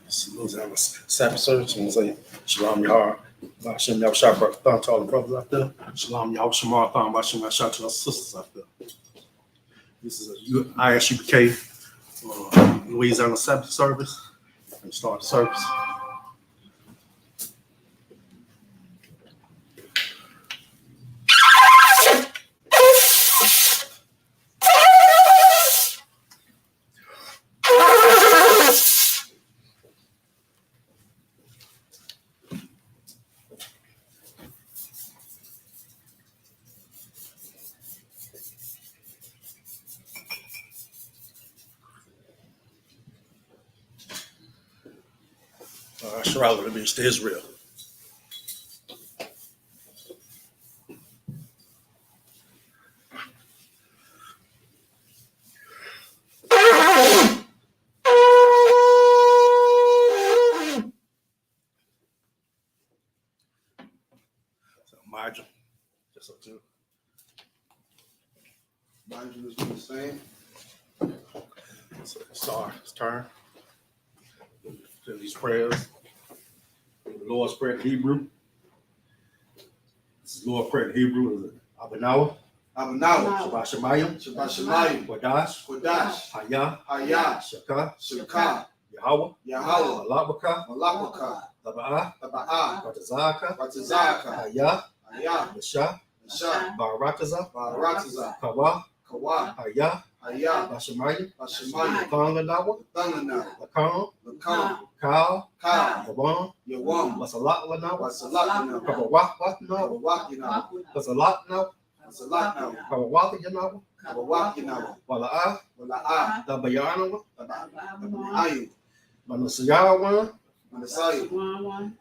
Salute to our Sabbath service. I'm going to say Shalom Yahar. Bashem Yahshua Barakathan to all the brothers out there. Shalom Yahweh Shemarathon. Bashem Yahshua to our sisters out there. This is a ISUPK Louisiana Sabbath service. And start the service. Shirala, that means to Israel. So, margin, just up to. Margin is the same. So, it's turn. To these prayers. The Lord's Prayer in Hebrew. This is Lord's Prayer in Hebrew. Is Abanawa. Shabbat Shemayim. Kodash. Hayah. Shaka. Yahweh. Malakbaka. Taba'ah. Batazaka. Hayah. Yasha. Barataza. Kawa. Hayah. Bashemayim. Thanganawa. Lakan. Kal. Yawam. Wasalatna. Kabawakna. Wasalatna. Kabawakna. Wala'ah. Dabayanawa. Manasayawan.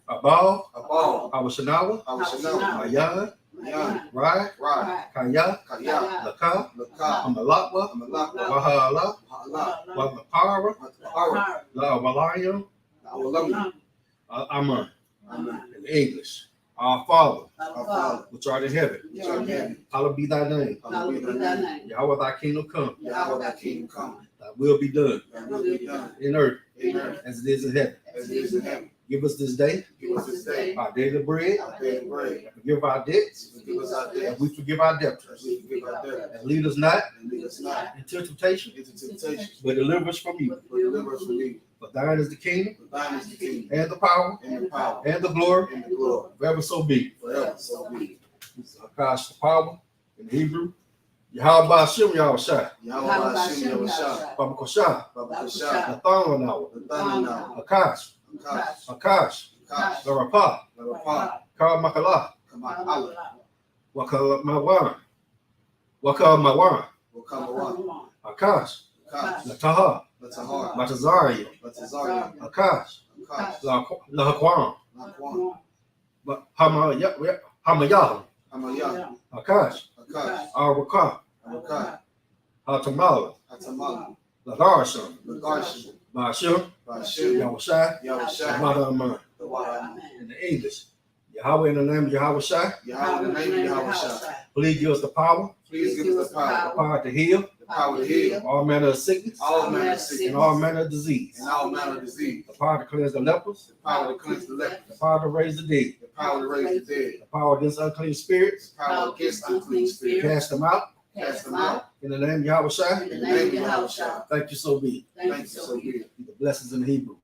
Abal. Awashanawa. Mayan. Right. Kaya. Laka. Amalakwa. Wahala. Wapara. La Walayam. Amen. In English. Our Father, which art in heaven, hallowed be thy name. Yahweh thy kingdom come. Thy will be done in earth as it is in heaven. Give us this day our daily bread. And forgive our debts. And we forgive our debtors. And lead us not into temptation, but deliver us from evil. For thine is the kingdom, and the power, and the glory, forever so be. This is Akash, the power in Hebrew. Yahweh Bashem Yahushua. Babakosha. Nathanawa. Akash. Larapa. Kar Makala. Wakamawan. Akash. Nataha. Matazariya. Akash. Lahakwan. Hamayahu. Akash. Arwaka. Hatamala. Lagarshan. Bashir. Yahushua. Madaman. In the English. Yahweh in the name of Yahushua. Please give us the power. The power to heal. All manner of sickness. And all manner of disease. The power to cleanse the lepers. The power to raise the dead. The power against unclean spirits. Cast them out. In the name of Yahushua. Thank you so be. The blessings in Hebrew.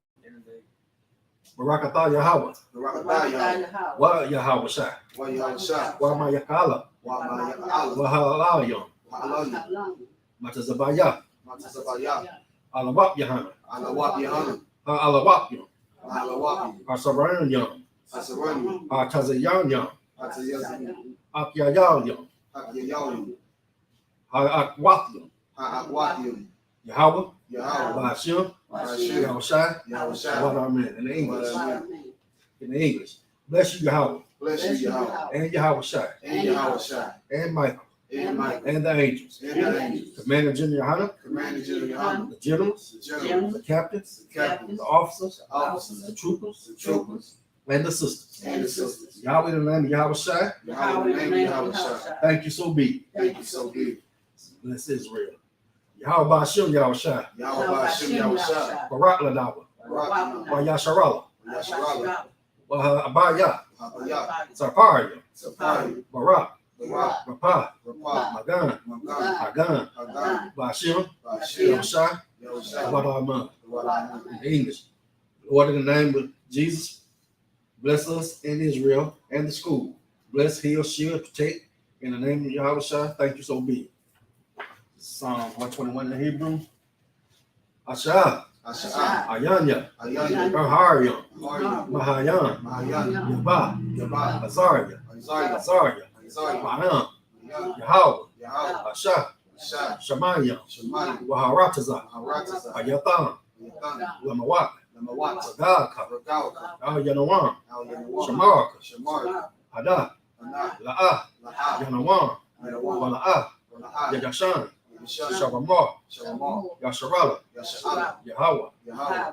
Barakatah Yahweh. Wa Yahushua. Wa Mayakala. Wa Halalayam. Matazabaya. Alawap Yahana. Alawap Yam. Asaran Yam. Atazayan Yam. Akyayal Yam. Ha'akwat Yam. Yahweh. Bashem. Yahushua. Amen. In the English. Bless you, Yahweh. And Yahushua. And Michael. And the angels. Commander General Yohana. The generals. The captains. The officers. The troopers. And the sisters. Yahweh in the name of Yahushua. Thank you so be. Bless Israel. Yahweh Bashem Yahushua. Barak Ladawa. Wayasharala, Wahabaya, Saparia, Barak, Rapah, Magan, Hagan, Bashim, Yosha, Wadama. In English, Lord, in the name of Jesus, bless us in Israel and the school. Bless, heal, shield, protect. In the name of Yahweh, thank you so be. Psalm 121 in Hebrew. Asha, Ayanya, Baharian, Mahayan, Yabah, Azaria, Ma'am, Yahweh, Asha, Shemaya, Waharataza, Ayatham, Lamawak, Radaka, Al Yanawan, Shamarka, Hada, La'ah, Yanawan, Wala'ah, Yadashan, Shabamar, Yasharala, Yahweh,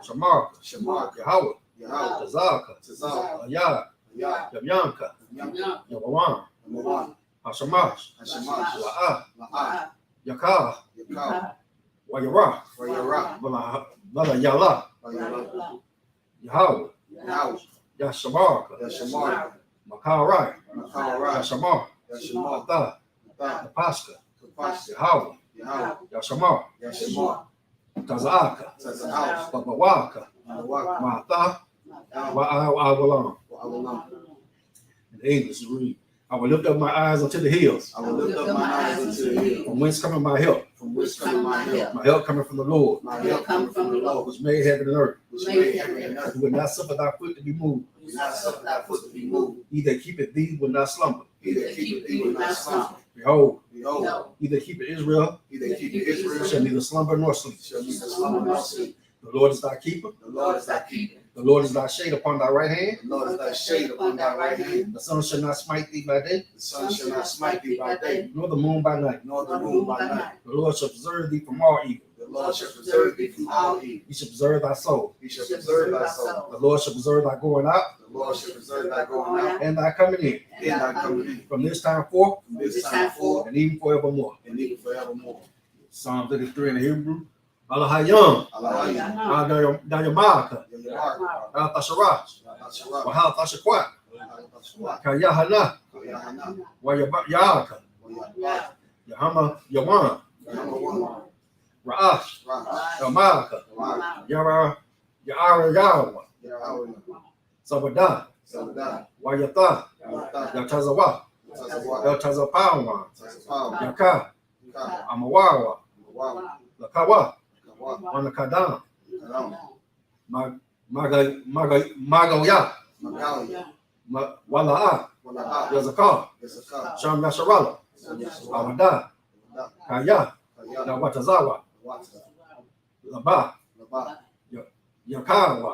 Shamarka, Yahweh, Tazaka, Ayah, Yamyanka, Yabawan, Hashamash, La'ah, Yakah, Wayara, Bala Yala, Yahweh, Yashamarka, Makarai, Yashamar, Atah, Napaska, Yahweh, Yashamar, Tazaka, Babawaka, Mata, Wa'awalam. In English, read. I will lift up my eyes unto the hills. From whence cometh my help? My help coming from the Lord. Which made heaven and earth. Who would not suffer thy foot to be moved. He that keepeth thee will not slumber. Behold, he that keepeth Israel shall neither slumber nor sleep. The Lord is thy keeper. The Lord is thy shade upon thy right hand. The sun shall not smite thee by day, nor the moon by night. The Lord shall preserve thee from all evil. He shall preserve thy soul. The Lord shall preserve thy going out and thy coming in. From this time forth and even forevermore. Psalm 33 in the Hebrew. Alahayam, Dayamaka, Al-Tasharach, Wahal Tashakwat, Kayahana, Wayaka, Yahama Yawan, Ra'ash, Yamaka, Yara Yawa, Sabada, Wayata, Yatazawa, Yatazapawa, Yaka, Amawawa, Lakawa, Manakadam, Magoya, Wala'a, Yazakar, Sham Yasharala, Awada, Kaya, Nawatazawa, Laba, Yakawa,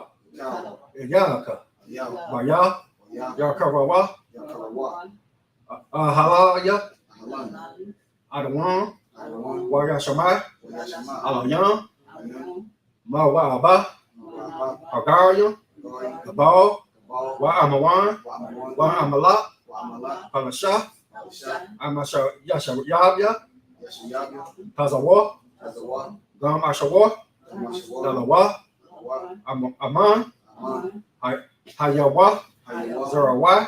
Yaka, Baya, Yakarawa, Halaya, Adawan, Wayashamai, Alayam, Mawaba, Hagaria, Gabal, Wa'amawan, Wa'amala, Palasha, Amasha Yashabya, Tazawa, Gam Ashawa, Dalawa, Aman, Hayawa, Zarawa,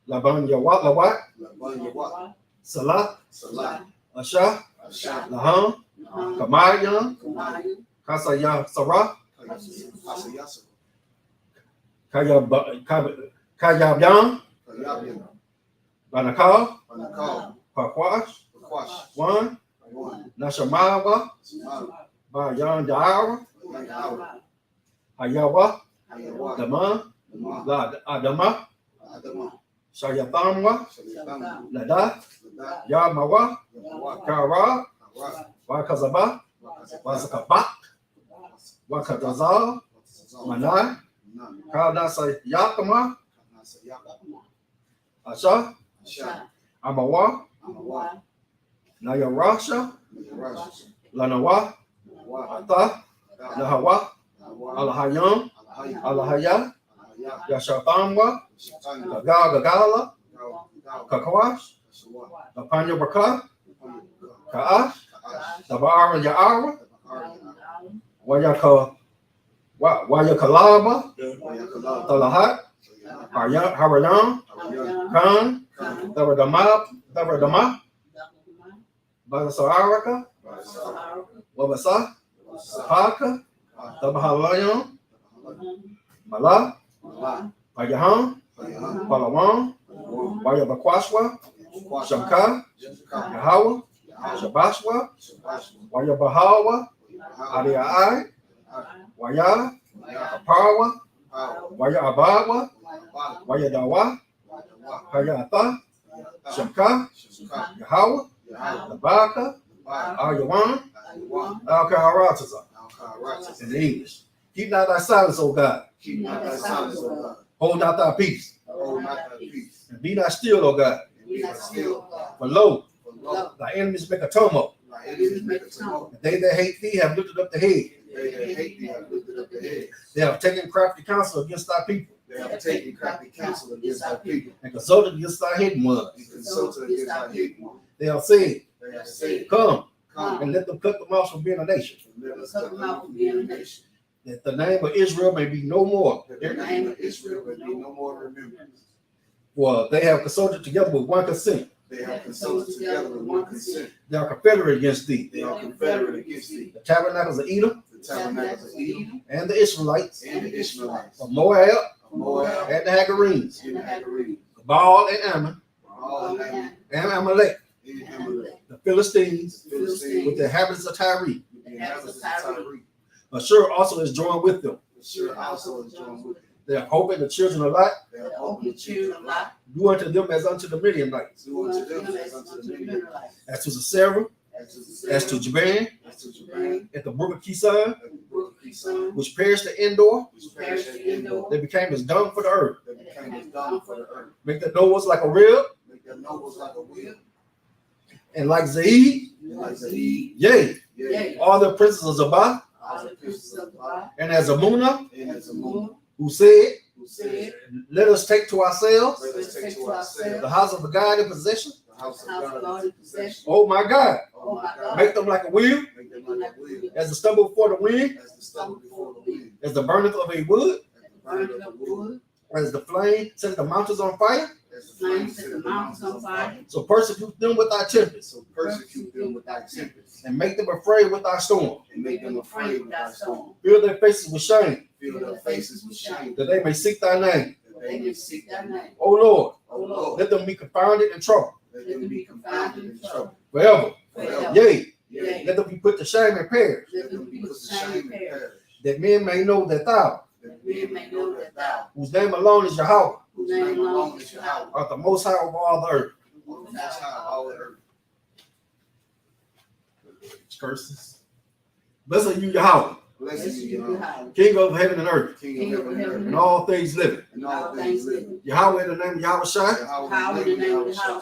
Laban Yawa, Salah, Asha, Laham, Kamaya, Kasaya Sarah, Kayabyan, Banakal, Pakwash, One, Nashamawa, Bayan Daara, Hayawa, Dama, Adama, Shayatamwa, Lada, Yamawa, Kara, Wakazaba, Wazakabak, Wakadazal, Manai, Kadasa Yakama, Asha, Amawa, Nayarasha, Lanawa, Ata, Nahawa, Alahayam, Alahaya, Yashatamwa, Gagala, Kakawash, Napanya Baka, Ka'ash, Tabara Ya'ara, Wayaka Waya Kalaba, Talahat, Harayan, Khan, Dama, Bagasaraka, Wabasa, Haka, Tabahalayan, Mala, Payahan, Palawan, Waya Bakwaswa, Shamka, Yahawa, Shabashwa, Waya Bahawa, Ariai, Waya, Apawa, Waya Abawa, Waya Dawa, Hayata, Shamka, Yahawa, Labaka, Ayawan, Alkaharataza. In English. Keep not thy silence, O God. Keep not thy silence, O God. Hold not thy peace. Hold not thy peace. And be not still, O God. Be not still, O God. For lo, For lo, thy enemies make a tumult. thy enemies make a tumult. And they that hate thee have lifted up the head. They that hate thee have lifted up the head. They have taken crafty counsel against thy people. They have taken crafty counsel against thy people. And consulted against thy hidden ones. And consulted against thy hidden one. They have said, They have said, come, come, and let them cut them off from being a nation. and let us cut them out from being a nation. That the name of Israel may be no more. That the name of Israel may be no more remembered. For they have consulted together with one consent. They have consulted together with one consent. They are confederate against thee. They are confederate against thee. The tabernacles of Edom The tabernacles of Edom and the Israelites and the Ishmaelites, of Moab of Moab and the Hagarenes, and the Hagarenes, Baal and Ammon all of them and Amalek, and Amalek, the Philistines the Philistines, with the inhabitants of Tyre. with the inhabitants of Tyre. Ashur also is joined with them. Sure also is joined with them. They have opened the children of Lot. They have opened the children of Lot. Do unto them as unto the Midianites, Do unto them as unto the Midianites. as to Sisera, as to Jaban, as to Jaban, at the brook of Kison, at the brook of Kison, which perished at Endor. which perished at Endor. They became as dung for the earth. They became as dung for the earth. Make the nobles like a rib, Make their nobles like a wheel, and like Zaid, and like Zaid, yea, yea, all the princes of Zabah, all the princes of the Bible, and as Amunah, and as a moon, who said, who said, let us take to ourselves let us take to ourselves the house of the God in possession. the house of God in possession. Oh my God, Oh my God, make them like a wheel, make them like a wheel, as the stubble before the wind, as the stubble before the wind, as the burneth of a wood, as the burning of the wood, as the flame sets the mountains on fire. as the flame set the mountains on fire. So persecute them with thy tempest, So persecute them with thy tempest, and make them afraid with thy storm. and make them afraid with thy storm. Fill their faces with shame, Fill their faces with shame, that they may seek thy name. that they may seek thy name. O Lord, O Lord, let them be confounded and troubled let them be confounded and troubled. forever. Forever. Yea, Yea, let them be put to shame and perish, let them be put to shame and perish, that men may know that thou, that men may know that thou, whose name alone is Yahweh, whose name alone is Yahweh, art the most high of all the earth. most high of all the earth. Curses. Blessed you, Yahweh, Blessed be Yahweh, King of heaven and earth, King of heaven and and earth, all things living. and all things living. Yahweh in the name of Yahweh Shai, Yahweh in the name of Yahweh.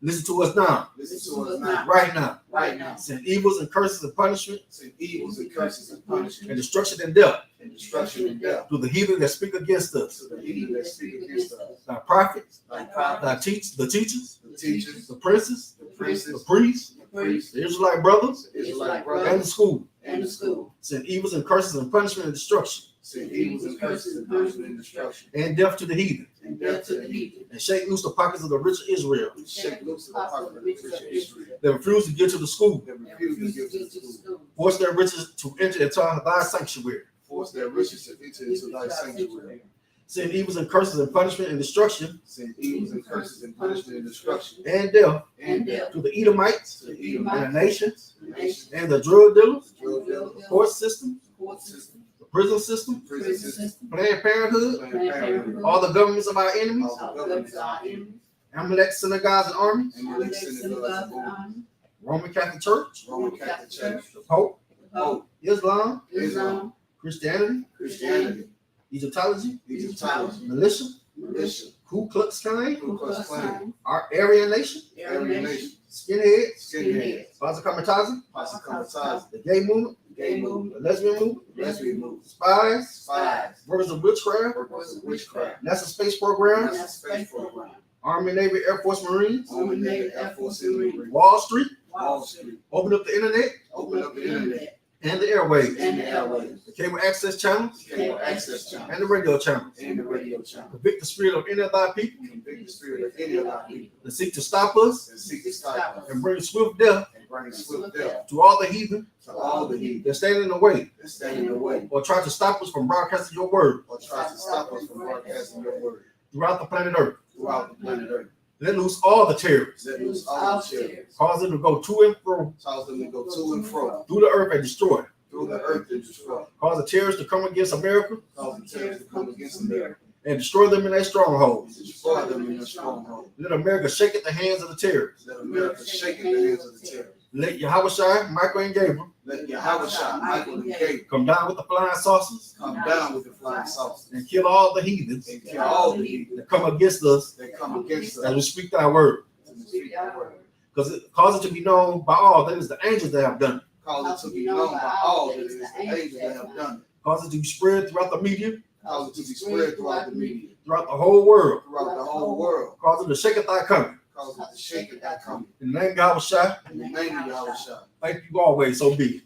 listen to us now, Listen to us now, right now. right now. Send evils and curses and punishment Send evils and curses and punishment and destruction and death and destruction and death to the heathen that speak against us, to the heathen that speak against us. thy prophets, Thy prophets, the teachers, the teachers, the princes, the the princes, priests, the priests, the Israelite brothers, the Israelite and brothers, the school. and the school. Send evils and curses and punishment and destruction Send evils and curses and punishment and destruction and death to the heathen, and death to the heathen. and shake loose the pockets of the rich of Israel And shake loose the pocket of the rich of Israel. that refuse to get to the school. That refuse to give to the school. Force their riches to enter into thy sanctuary. Force their riches to enter into thy sanctuary. Send evils and curses and punishment and destruction Send evils and curses and punishment and destruction and death and death to the Edomites to the and Edomites, the nations the nations, and the drug dealers, drug dealers, court system, court system, the prison system, prison system, Planned Parenthood, Planned Parenthood, all the governments of our enemies, all the governments of our enemies, Amalek synagogues and armies, and the synagogues and armies, Roman Catholic Church, Roman Catholic Church, the Pope, Pope, Islam, Islam, Christianity, Christianity, Egyptology, Egyptology, militia, militia, Ku Klux Klan, Ku Klux Klan, our Aryan Nation, Aryan Nation, skinheads, skinheads, Bazakamatazi, Posse Comitazi, the gay movement, gay movement, the lesbian movement, lesbian movement, spies, spies, workers of witchcraft, workers of witchcraft, NASA space programs, NASA space program, Army, Navy, Air Force, Marines, Army, Navy, Air Force, and Marine, Wall Street, Wall Street, open up the internet, open up the internet, and the airwaves, the the cable access channels, and the radio channels. Convict the spirit of any of thy people Convict the spirit of any of our people that seek to stop us that seek to stop us and bring swift death and bring swift death to all the heathen to all the heathen that stand in the way that stand in the way, or try to stop us from broadcasting your word or try to stop us from broadcasting your word throughout the planet Earth. throughout the planet Earth. Let loose all the terrors, Let loose all the terrors, cause them to go to and fro cause them to go to and fro through the earth and destroy. through the earth and destroy. Cause the terrorists to come against America Cause the terrorists to come against America and destroy them in their strongholds. and destroy them in their stronghold. Let America shake at the hands of the terrorists. Let America shake in the hands of the terrorists. Let Yahushua, Michael, and Gabriel Let Yahushua, Michael, and Gabriel come down with the flying saucers come down with the flying saucers and kill all the heathens and kill all the heathen that come against us that come against as us we speak thy word. and speak the word. Cause it to be known by all that it is the angels that have done it. Cause it to be known by all that it is the angels that have done it. Cause it to be spread throughout the media, Cause it to be spread throughout the media, throughout the whole world. throughout the whole world. Cause it to shake at thy coming. Cause it to shake at that coming. In the name of Yahushua, In the name of Yahushua. thank you always, so be it.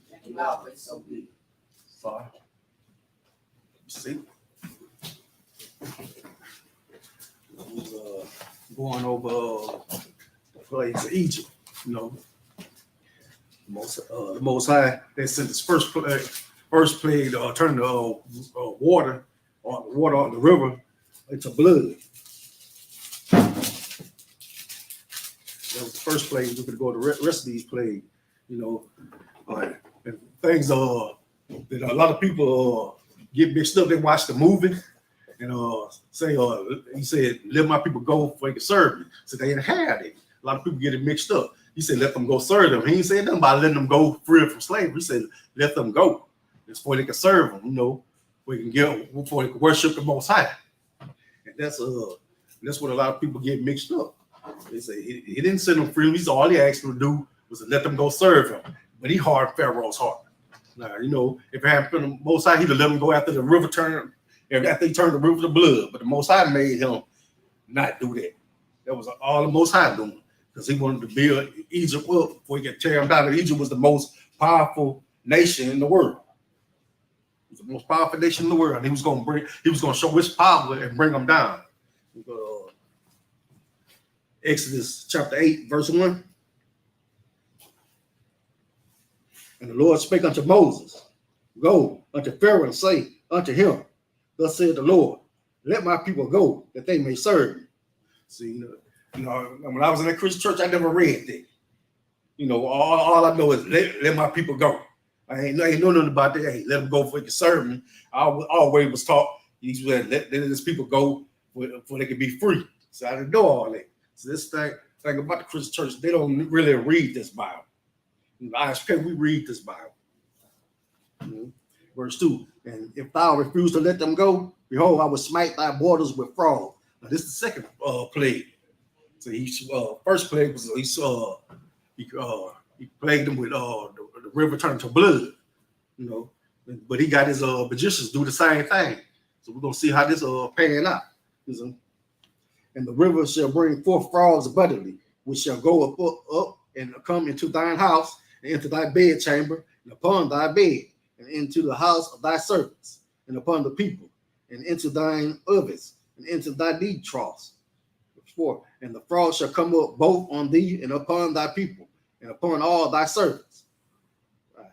So be it. Sorry. See? Going over the plagues of Egypt, you know. The Most High, they sent this first plague to turn the water on the river into blood. That was the first plague. We could go to the rest of these plagues, you know. And things that a lot of people get mixed up. They watch the movie and say, he said, let my people go so they can serve me. So they didn't have it. A lot of people get it mixed up. He said, let them go serve them. He ain't said nothing about letting them go free from slavery. He said, let them go. It's for they can serve them, you know, before they can worship the Most High. And that's what a lot of people get mixed up. They say he didn't send them free. All he asked them to do was to let them go serve him. But he hardened Pharaoh's heart. Now, you know, if it hadn't been the Most High, he'd have let him go after the river turned, after he turned the river to blood. But the Most High made him not do that. That was all the Most High doing. Because he wanted to build Egypt up before he could tear him down. And Egypt was the most powerful nation in the world. It was the most powerful nation in the world. And he was going to show his power and bring them down. Exodus chapter 8, verse 1. And the Lord spake unto Moses, go unto Pharaoh and say unto him, thus said the Lord, let my people go, that they may serve me. See, you know, when I was in that Christian church, I never read that. You know, all I know is let my people go. I ain't know nothing about that. Hey, let them go for they can serve me. I always was taught he said let these people go for they can be free. So I didn't know all that. So this thing about the Christian church, they don't really read this Bible. In the ISUPK, we read this Bible. Verse 2, and if thou refuse to let them go, behold, I will smite thy borders with frogs. Now this is the second plague. So he first plague was he plagued them with the river turned to blood, you know. But he got his magicians do the same thing. So we're gonna see how this pan out. You know? And the river shall bring forth frogs abundantly, which shall go up and come into thine house, and into thy bedchamber, and upon thy bed, and into the house of thy servants, and upon the people, and into thine ovens, and into thy knead troughs. 4. And the frogs shall come up both on thee and upon thy people, and upon all thy servants. Right.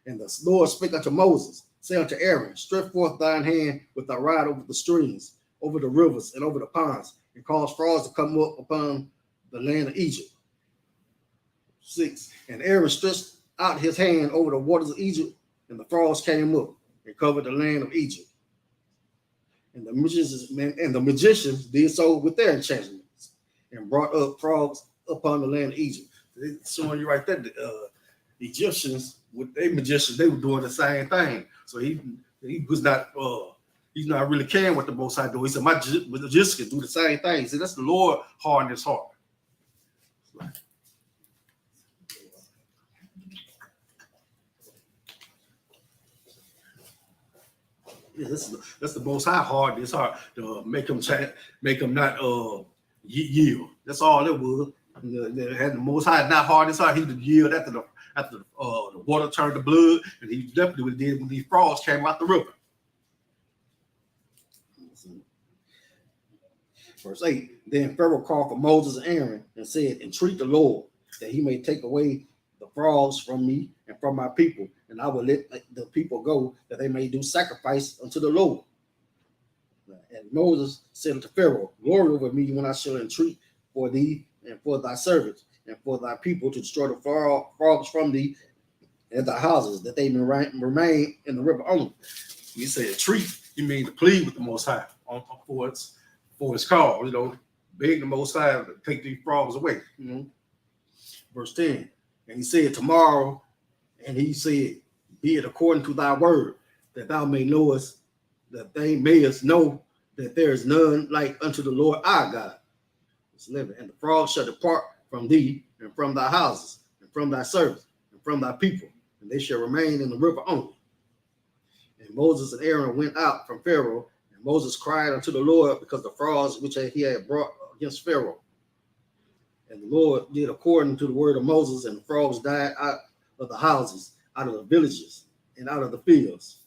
And the Lord spake unto Moses, say unto Aaron, stretch forth thine hand with thy rod over the streams, over the rivers, and over the ponds, and cause frogs to come up upon the land of Egypt. 6. And Aaron stretched out his hand over the waters of Egypt, and the frogs came up and covered the land of Egypt. And the magicians did so with their enchantments, and brought up frogs upon the land of Egypt. It's showing you right there, the Egyptians with their magicians, they were doing the same thing. So he was not he's not really caring what the Most High do. He said, my magicians do the same thing. See, that's the Lord hardened his heart. Yeah, that's the Most High hard. It's hard to make them not yield. That's all it was. The Most High not hard. It's hard. He would yield after the water turned to blood, and he definitely did when these frogs came out the river. Verse 8, then Pharaoh called for Moses and Aaron and said, entreat the Lord that he may take away the frogs from me and from my people, and I will let the people go that they may do sacrifice unto the Lord. And Moses said unto Pharaoh, glory over me when I shall entreat for thee and for thy servants and for thy people to destroy the frogs from thee and thy houses, that they may remain in the river only. He said entreat, you mean to plead with the Most High for its call, beg the Most High to take these frogs away. Verse 10, and he said tomorrow, and he said, be it according to thy word, that thou may know us, that they mayest know that there is none like unto the Lord our God. Verse 11, and the frogs shall depart from thee and from thy houses and from thy servants and from thy people, and they shall remain in the river only. And Moses and Aaron went out from Pharaoh, and Moses cried unto the Lord because the frogs which he had brought against Pharaoh. And the Lord did according to the word of Moses, and the frogs died out of the houses, out of the villages, and out of the fields.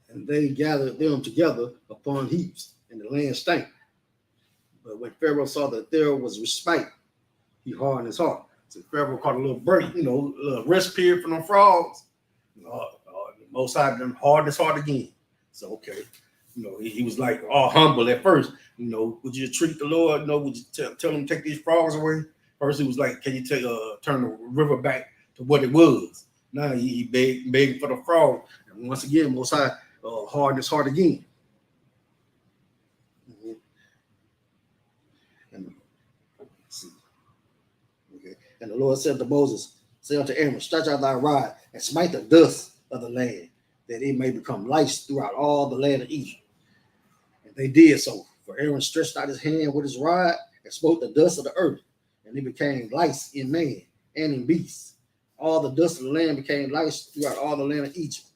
And they gathered them together upon heaps, and the land stank. But when Pharaoh saw that there was respite, he hardened his heart. So Pharaoh caught a little break, a little rest period from the frogs. Most High done hardened his heart again. So, okay, he was like all humble at first. Would you treat the Lord? Would you tell him to take these frogs away? First, he was like, can you turn the river back to what it was? Now he begged for the frog. And once again, Most High hardened his heart again. And let's see. Okay. And the Lord said to Moses, say unto Aaron, stretch out thy rod and smite the dust of the land, that it may become lice throughout all the land of Egypt. And they did so. For Aaron stretched out his hand with his rod and smote the dust of the earth, and it became lice in man and in beasts. All the dust of the land became lice throughout all the land of Egypt.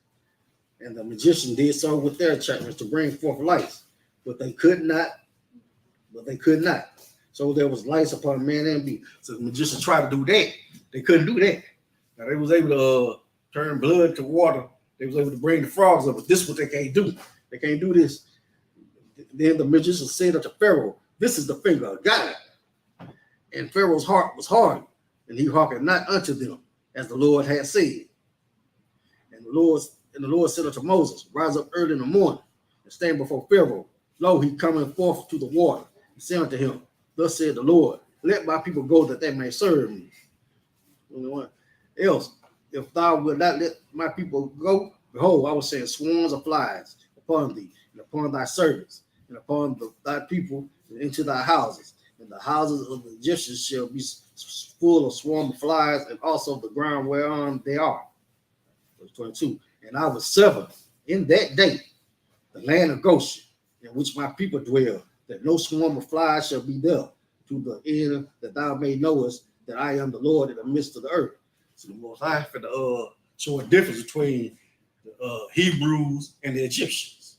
And the magicians did so with their enchantments to bring forth lice, but they could not. So there was lice upon man and beast. So the magicians tried to do that. They couldn't do that. Now they was able to turn blood to water. They was able to bring the frogs up, but this is what they can't do. They can't do this. Then the magician said unto Pharaoh, this is the finger of God. And Pharaoh's heart was hardened, and he hearkened not unto them, as the Lord had said. And the Lord said unto Moses, rise up early in the morning, and stand before Pharaoh. Lo, he cometh forth to the water. And said unto him, thus said the Lord, let my people go that they may serve me. Else, if thou wilt not let my people go, behold, I will send swarms of flies upon thee, and upon thy servants, and upon thy people, and into thy houses. And the houses of the Egyptians shall be full of swarm of flies, and also the ground whereon they are. Verse 22. And I will sever in that day the land of Goshen, in which my people dwell, that no swarm of flies shall be there, to the end that thou may know us, that I am the Lord in the midst of the earth. So the Most High for the show a difference between the Hebrews and the Egyptians.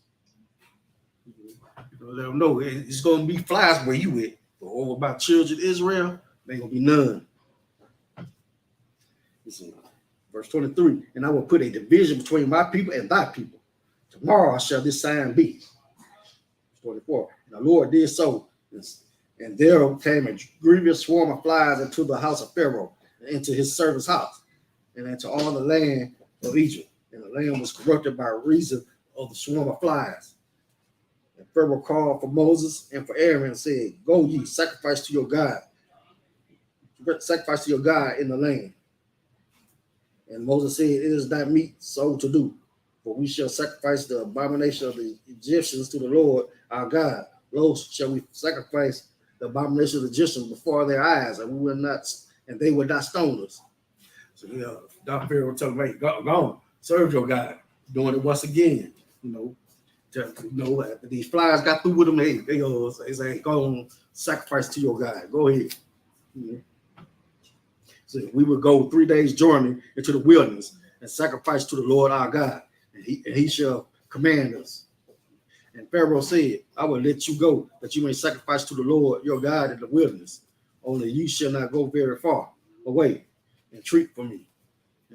Let them know it's going to be flies where you at, but over my children Israel, there ain't going to be none. Listen, verse 23, and I will put a division between my people and thy people. Tomorrow shall this sign be. 24, and the Lord did so, and there came a grievous swarm of flies into the house of Pharaoh, and into his servant's house, and into all the land of Egypt. And the land was corrupted by reason of the swarm of flies. And Pharaoh called for Moses and for Aaron and said, go ye, sacrifice to your God. Sacrifice to your God in the land. And Moses said, it is not meet so to do, for we shall sacrifice the abomination of the Egyptians to the Lord our God. Lo, shall we sacrifice the abomination of the Egyptians before their eyes, and they will not stone us. So Dr. Pharaoh will tell them, hey, go on, serve your God, doing it once again. After these flies got through with them, they say, go on, sacrifice to your God. Go ahead. So we would go 3 days journey into the wilderness and sacrifice to the Lord our God, and he shall command us. And Pharaoh said, I will let you go, that you may sacrifice to the Lord your God in the wilderness. Only you shall not go very far away and treat for me.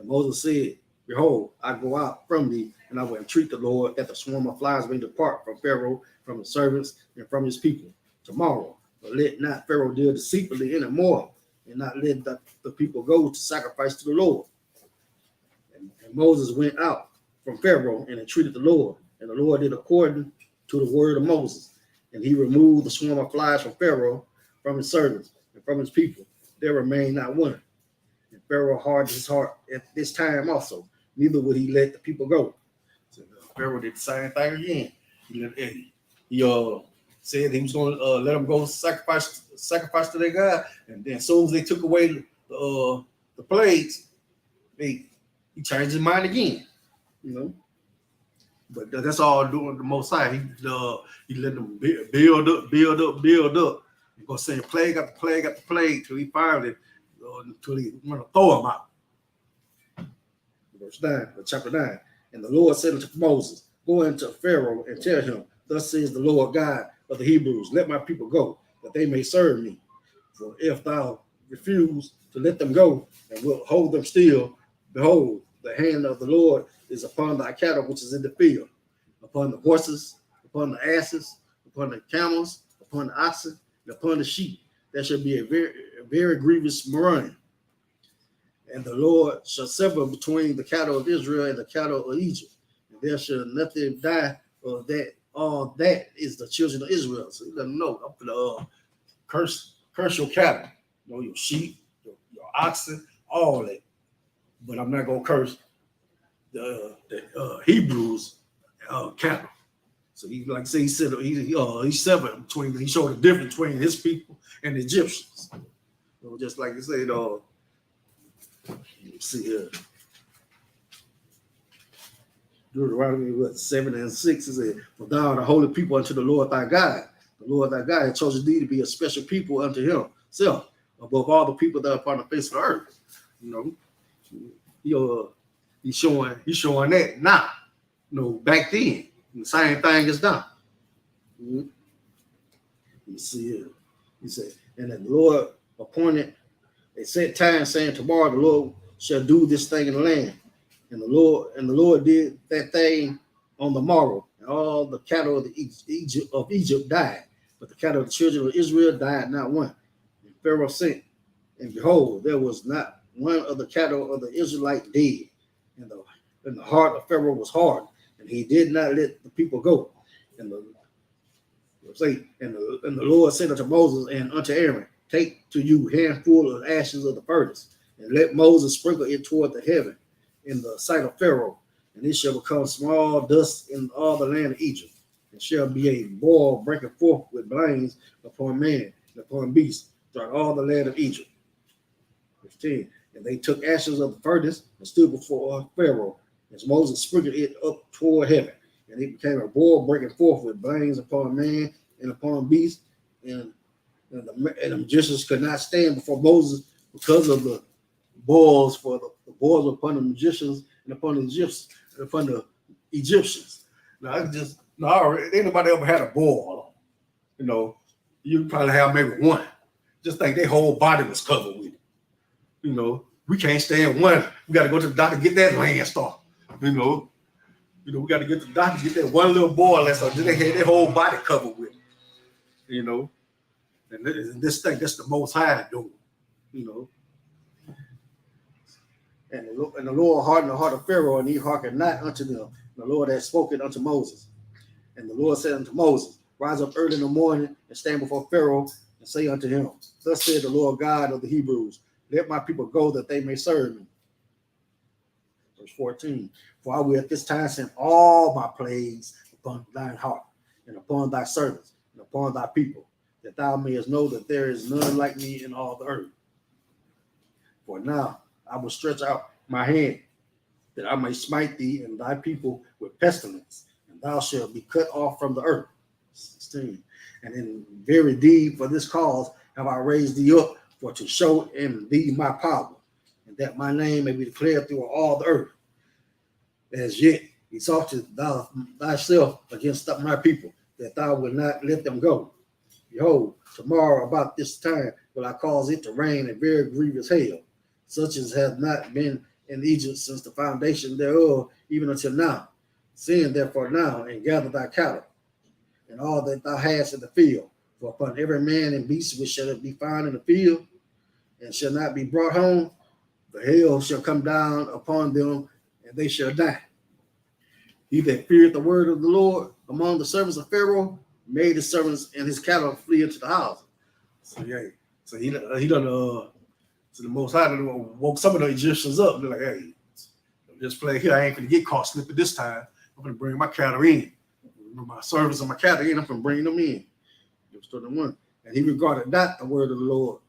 And Moses said, behold, I go out from thee, and I will entreat the Lord that the swarm of flies may depart from Pharaoh, from his servants, and from his people tomorrow. But let not Pharaoh deal deceitfully anymore, and not let the people go to sacrifice to the Lord. And Moses went out from Pharaoh and entreated the Lord. And the Lord did according to the word of Moses. And he removed the swarm of flies from Pharaoh, from his servants, and from his people. There remained not one. And Pharaoh hardened his heart at this time also. Neither would he let the people go. So Pharaoh did the same thing again. He said he was going to let them go sacrifice to their God. And then as soon as they took away the plagues, he changed his mind again. You know, but that's all doing the Most High. He let them build up. He's gonna send plague after plague after plague till he finally until he want to throw them out. Verse 9, chapter 9. And the Lord said unto Moses, go into Pharaoh and tell him, thus says the Lord God of the Hebrews, let my people go, that they may serve me. For if thou refuse to let them go and will hold them still, behold, the hand of the Lord is upon thy cattle which is in the field, upon the horses, upon the asses, upon the camels, upon the oxen, and upon the sheep. There shall be a very grievous murrain. And the Lord shall sever between the cattle of Israel and the cattle of Egypt. And there shall nothing die of that. All that is the children of Israel. So you let them know, I'm going to curse your cattle, your sheep, your oxen, all that. But I'm not going to curse the Hebrews cattle. So he, like I say, he said he severed between. He showed the difference between his people and the Egyptians. So just like you said, see here, Deuteronomy 7 and 6 is it, for thou art a holy people unto the Lord thy God. The Lord thy God has chosen thee to be a special people unto himself above all the people that are upon the face of the earth. You know, he's showing that now. Back then, the same thing is done. You see here. He said, and then the Lord appointed a set time, saying, tomorrow the Lord shall do this thing in the land. And the Lord did that thing on the morrow, and all the cattle of Egypt died, but the cattle of the children of Israel died not one. And Pharaoh sent, and behold, there was not one of the cattle of the Israelite dead. And the heart of Pharaoh was hard, and he did not let the people go. And the Lord said unto Moses and unto Aaron, take to you handful of ashes of the furnace, and let Moses sprinkle it toward the heaven in the sight of Pharaoh, and it shall become small dust in all the land of Egypt, and shall be a boil breaking forth with blains upon man and upon beast throughout all the land of Egypt. 15. And they took ashes of the furnace and stood before Pharaoh, as Moses sprinkled it up toward heaven, and it became a boil breaking forth with blains upon man and upon beast, and the magicians could not stand before Moses because of the boils, for the boils upon the magicians and upon the Egyptians. Now, ain't nobody ever had a boil. You probably have maybe one. Just think their whole body was covered with it. We can't stand one. We got to go to the doctor to get that land started. We got to get to the doctor to get that one little boil and stuff. They had their whole body covered with it. And this thing, that's the Most High doing. And the Lord hardened the heart of Pharaoh, and he hearkened not unto them. The Lord had spoken unto Moses. And the Lord said unto Moses, rise up early in the morning and stand before Pharaoh and say unto him, thus said the Lord God of the Hebrews, let my people go that they may serve me. Verse 14, for I will at this time send all my plagues upon thine heart and upon thy servants and upon thy people, that thou mayest know that there is none like me in all the earth. For now I will stretch out my hand, that I may smite thee and thy people with pestilence, and thou shalt be cut off from the earth. 16. And in very deed for this cause have I raised thee up, for to show in thee my power, and that my name may be declared through all the earth. As yet exalted thou thyself against my people, that thou wilt not let them go. Behold, tomorrow about this time will I cause it to rain a very grievous hail, such as has not been in Egypt since the foundation thereof, even until now. Send therefore now and gather thy cattle and all that thou hast in the field. For upon every man and beast which shall be found in the field and shall not be brought home, the hail shall come down upon them, and they shall die. He that feareth the word of the Lord among the servants of Pharaoh made his servants and his cattle flee into the house. So yeah, so he done so the Most High woke some of the Egyptians up. They're like, hey, this play here, I ain't gonna get caught slipping this time. I'm gonna bring my cattle in. My servants and my cattle in, I'm gonna bring them in. It was 31. And he regarded not the word of the Lord.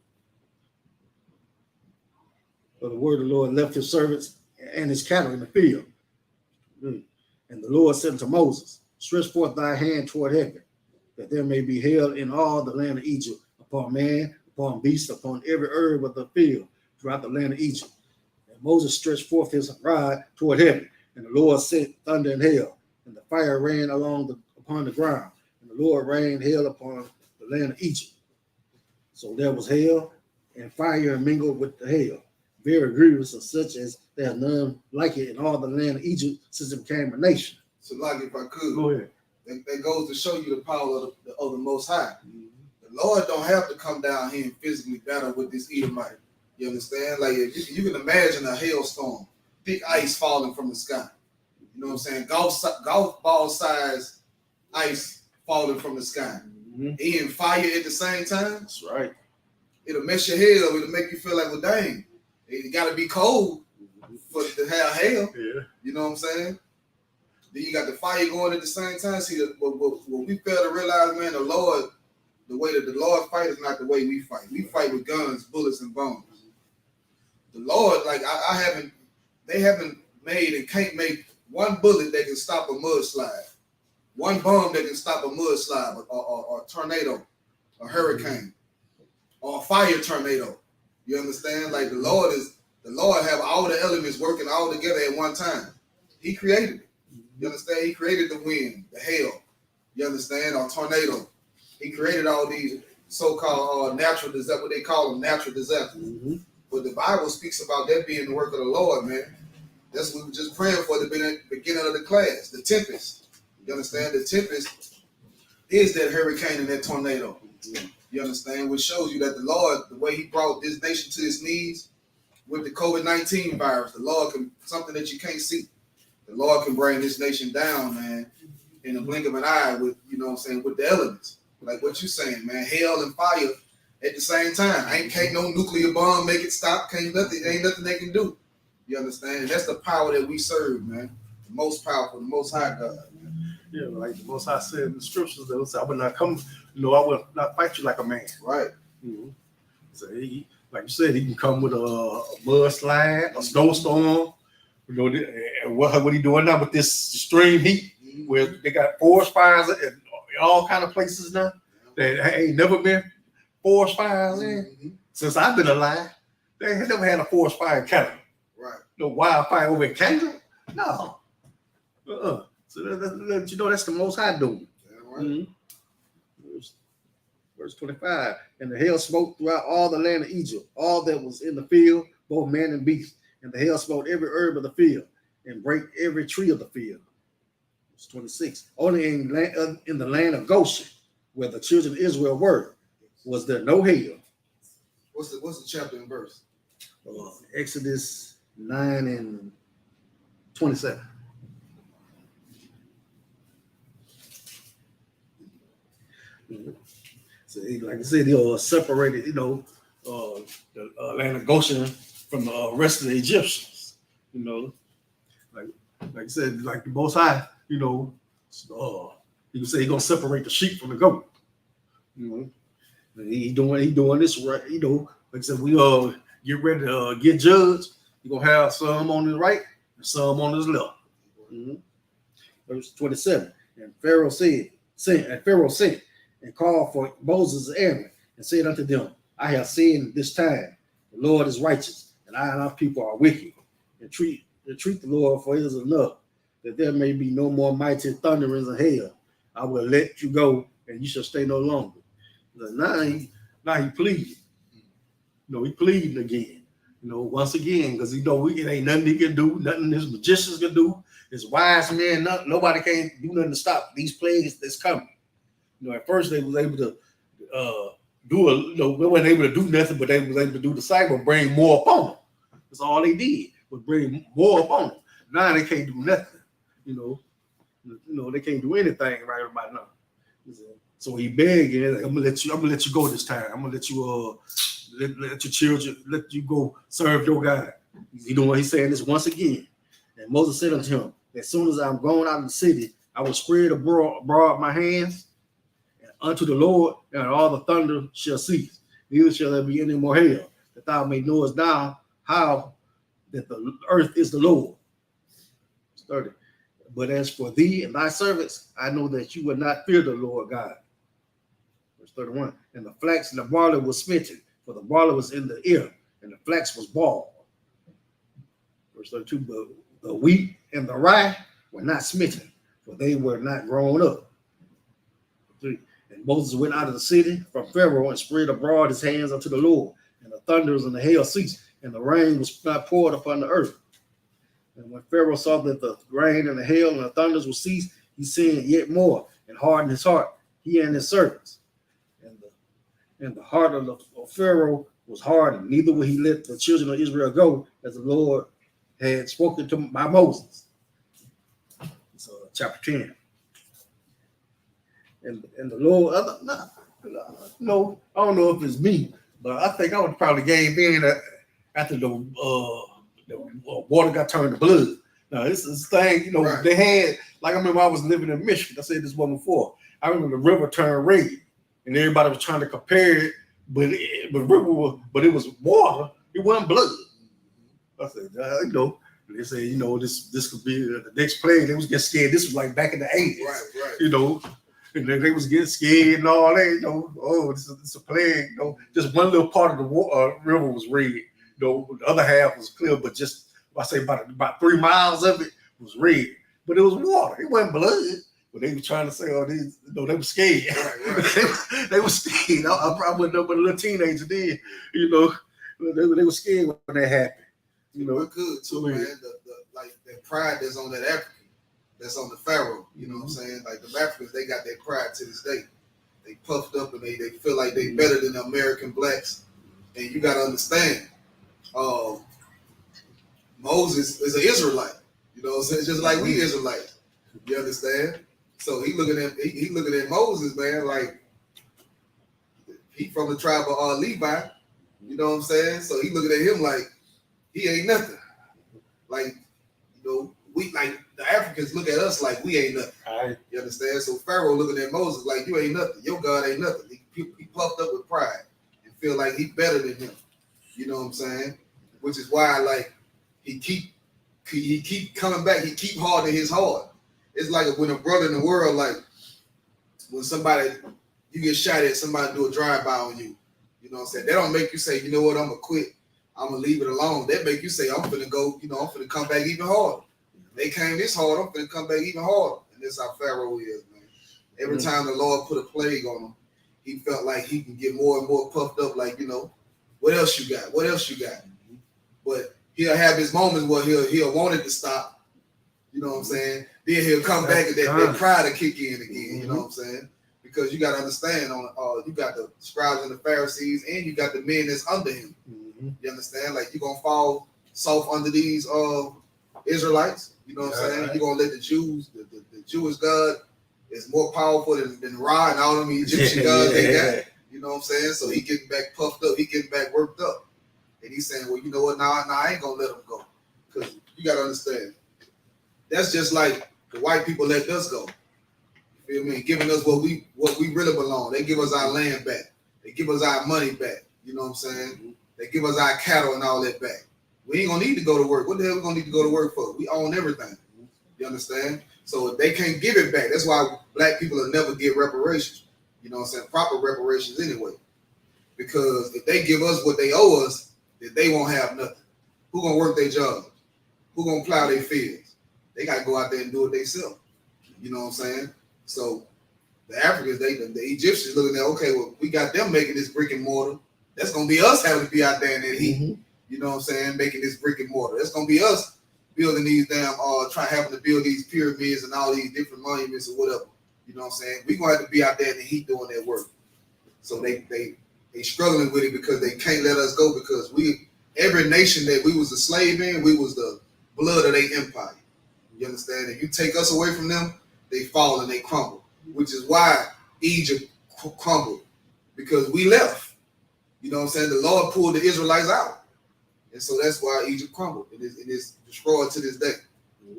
But the word of the Lord left his servants and his cattle in the field. And the Lord said unto Moses, stretch forth thy hand toward heaven, that there may be hail in all the land of Egypt, upon man, upon beast, upon every herb of the field, throughout the land of Egypt. And Moses stretched forth his rod toward heaven, and the Lord sent thunder and hail, and the fire ran upon the ground, and the Lord rained hail upon the land of Egypt. So there was hail and fire mingled with the hail, very grievous, and such as there are none like it in all the land of Egypt since it became a nation. So, like, if I could, Go ahead. that goes to show you the power of the Most High. The Lord don't have to come down here and physically battle with this Edomite. You understand? Like, you can imagine a hailstorm, big ice falling from the sky. You know what I'm saying? Golf ball size ice falling from the sky. And fire at the same time. That's right. It'll mess your head up. It'll make you feel like, well, dang, it got to be cold for to have hail. Yeah. You know what I'm saying? Then you got the fire going at the same time. See, what we fail to realize, man, the way that the Lord fight is not the way we fight. We fight with guns, bullets, and bombs. The Lord, like, they haven't made and can't make one bullet that can stop a mudslide, one bomb that can stop a mudslide, or a tornado, a hurricane, or a fire tornado. You understand? Like, the Lord have all the elements working all together at one time. He created it. You understand? He created the wind, the hail. You understand? Or tornado. He created all these so-called natural disasters, what they call them, natural disasters. But the Bible speaks about that being the work of the Lord, man. That's what we were just praying for at the beginning of the class, the tempest. You understand? The tempest is that hurricane and that tornado. You understand? Which shows you that the Lord, the way he brought this nation to its knees with the COVID-19 virus, the Lord can, something that you can't see. The Lord can bring this nation down, man, in a blink of an eye with, you know what I'm saying, with the elements. Like what you saying, man, hail and fire at the same time. Can't no nuclear bomb make it stop. Ain't nothing they can do. You understand? And that's the power that we serve, man. The most powerful, the most high God. Man. Yeah, like the Most High said in the scriptures, that was, I would not come, I would not fight you like a man. Right. So he, like you said, he can come with a mudslide, a snowstorm. And what he doing now with this extreme heat, where they got forest fires in all kind of places now that ain't never been forest fires in since I've been alive. They ain't never had a forest fire in Canada. Right. No wildfire over in Canada. No. So that's the Most High doing. Right. Verse 25. And the hail smote throughout all the land of Egypt, all that was in the field, both man and beast. And the hail smote every herb of the field, and break every tree of the field. Verse 26. Only in the land of Goshen, where the children of Israel were, was there no hail. What's the chapter and verse? Exodus 9 and 27. So, like I said, they separated, the land of Goshen from the rest of the Egyptians. Like I said, like the Most High, you can say he's gonna separate the sheep from the goat. He doing this right. Like I said, we get ready to get judged. You're gonna have some on his right and some on his left. Verse 27. And Pharaoh sent and called for Moses and Aaron and said unto them, I have seen this time the Lord is righteous, and I and our people are wicked. And treat the Lord, for it is enough, that there may be no more mighty thunderings of hail. I will let you go, and you shall stay no longer. Now he pleaded. He pleading again. once again, because it ain't nothing he can do, nothing his magicians can do, his wise men, nobody can do nothing to stop these plagues that's coming. At first they was able to they weren't able to do nothing, but they was able to do the cycle, bring more upon them. That's all they did, was bring more upon them. Now they can't do nothing. They can't do anything right about now. So he begging, like, I'm gonna let you go this time. I'm gonna let you let your children, let you go serve your God. He's saying this once again. And Moses said unto him, as soon as I'm gone out of the city, I will spread abroad my hands unto the Lord, and all the thunder shall cease. Neither shall there be any more hail, that thou may knowest now how that the earth is the Lord. 30. But as for thee and thy servants, I know that you will not fear the Lord God. Verse 31. And the flax and the barley was smitten, for the barley was in the ear, and the flax was bald. Verse 32. But the wheat and the rye were not smitten, for they were not grown up. 3. And Moses went out of the city from Pharaoh and spread abroad his hands unto the Lord, and the thunders and the hail ceased, and the rain was not poured upon the earth. And when Pharaoh saw that the rain and the hail and the thunders will cease, he sinned yet more and hardened his heart, he and his servants. And the heart of Pharaoh was hardened, neither would he let the children of Israel go, as the Lord had spoken to by Moses. So chapter 10. And the Lord, no, I don't know if it's me, but I think I would probably gave in after the water got turned to blood. Now this thing, right. They had, like I remember I was living in Michigan. I said this one before. I remember the river turned red, and everybody was trying to compare it, but it was water. It wasn't blood. I said, they say, this could be the next plague. They was getting scared. This was like back in the 80s, right. And they was getting scared and all that, this is a plague, just one little part of the river was red, the other half was clear, but just, I say about 3 miles of it was red, but it was water, it wasn't blood, but they were trying to say, they were scared, right. they were scared, I probably wouldn't know what a little teenager did, they were scared when that happened, We're good too, man, the pride that's on that African, that's on the Pharaoh, you know what I'm saying? Like the Africans, they got that pride to this day. They puffed up and they feel like they better than the American blacks. And you got to understand, Moses is an Israelite, just like we Israelites. You understand? So he looking at Moses, man, like he from the tribe of Levi. You know what I'm saying? So he looking at him like he ain't nothing. Like we like the Africans look at us like we ain't nothing. Right. You understand? So Pharaoh looking at Moses like you ain't nothing. Your God ain't nothing. He puffed up with pride and feel like he better than him. You know what I'm saying? Which is why like he keep coming back. He keep hardening his heart. It's like when a brother in the world, like when you get shot at, somebody do a drive-by on you. You know what I'm saying? That don't make you say, you know what, I'm gonna quit. I'm gonna leave it alone. That make you say, I'm finna go, I'm finna come back even harder. They came this hard, I'm finna come back even harder. And that's how Pharaoh is, man. Every time the Lord put a plague on him, he felt like he can get more and more puffed up, like, what else you got? What else you got? But he'll have his moments where he'll want it to stop. You know what I'm saying? Then he'll come back and that pride will kick in again. You know what I'm saying? Because you got to understand, you got the scribes and the Pharisees, and you got the men that's under him. You understand? Like you're gonna fall soft under these Israelites. You know what I'm saying? Right. You're gonna let the Jews, the Jewish God is more powerful than Ra and all them Egyptian gods they got. You know what I'm saying? So he getting back puffed up, he getting back worked up. And he's saying, well, you know what? Nah, I ain't gonna let him go. Because you gotta understand, that's just like the white people let us go. You feel me? Giving us what we really belong. They give us our land back. They give us our money back. You know what I'm saying? They give us our cattle and all that back. We ain't gonna need to go to work. What the hell we gonna need to go to work for? We own everything. You understand? So if they can't give it back, that's why black people will never get reparations. You know what I'm saying? Proper reparations anyway. Because if they give us what they owe us, then they won't have nothing. Who gonna work their jobs? Who gonna plow their fields? They gotta go out there and do it themselves. You know what I'm saying? So the Africans, the Egyptians looking at, okay, well, we got them making this brick and mortar. That's gonna be us having to be out there in that heat. You know what I'm saying? Making this brick and mortar. It's gonna be us building these damn having to build these pyramids and all these different monuments or whatever. You know what I'm saying? We're gonna have to be out there in the heat doing that work. So they struggling with it because they can't let us go, because every nation that we was a slave in, we was the blood of their empire. You understand? If you take us away from them, they fall and they crumble. Which is why Egypt crumbled, because we left. You know what I'm saying? The Lord pulled the Israelites out. And so that's why Egypt crumbled. It is destroyed to this day.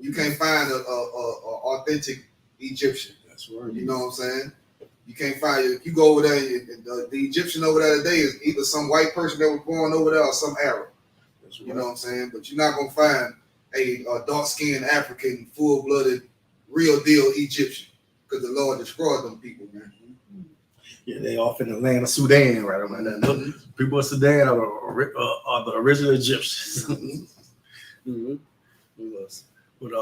You can't find a authentic Egyptian. That's right. You know what I'm saying? You can't find it. If you go over there, the Egyptian over there today is either some white person that was born over there or some Arab. That's right. You know what I'm saying? But you're not gonna find a dark-skinned African, full-blooded, real deal Egyptian, because the Lord destroyed them people, man. Yeah, they off in the land of Sudan right about now. Mm-hmm. People of Sudan are the original Egyptians. Mm-hmm. With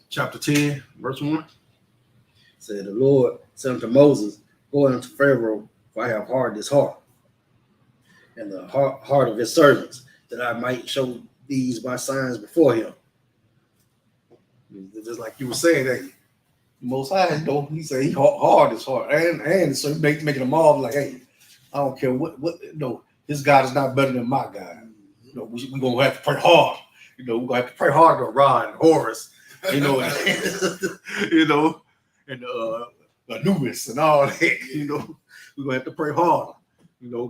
chapter 10, verse 1. Said the Lord said unto Moses, go unto Pharaoh, for I have hardened his heart, and the heart of his servants, that I might show these my signs before him. Just like you were saying, that Most High, though, he said he hard his heart, and so making them all like, hey, I don't care what his God is not better than my God. We're gonna have to pray hard. We're gonna have to pray hard to Ra and Horus, and Anubis and all that. We're gonna have to pray harder.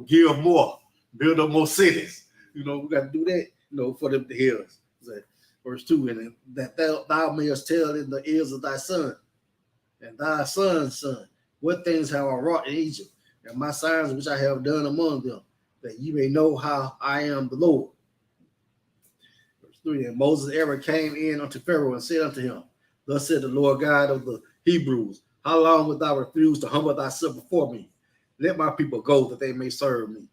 Give more, build up more cities. We got to do that. For them to hear us. Verse 2, and that thou mayest tell in the ears of thy son and thy son's son what things have I wrought in Egypt, and my signs which I have done among them, that ye may know how I am the Lord. Verse 3, and Moses and Aaron came in unto Pharaoh and said unto him, thus said the Lord God of the Hebrews, how long wilt thou refuse to humble thyself before me? Let my people go, that they may serve me.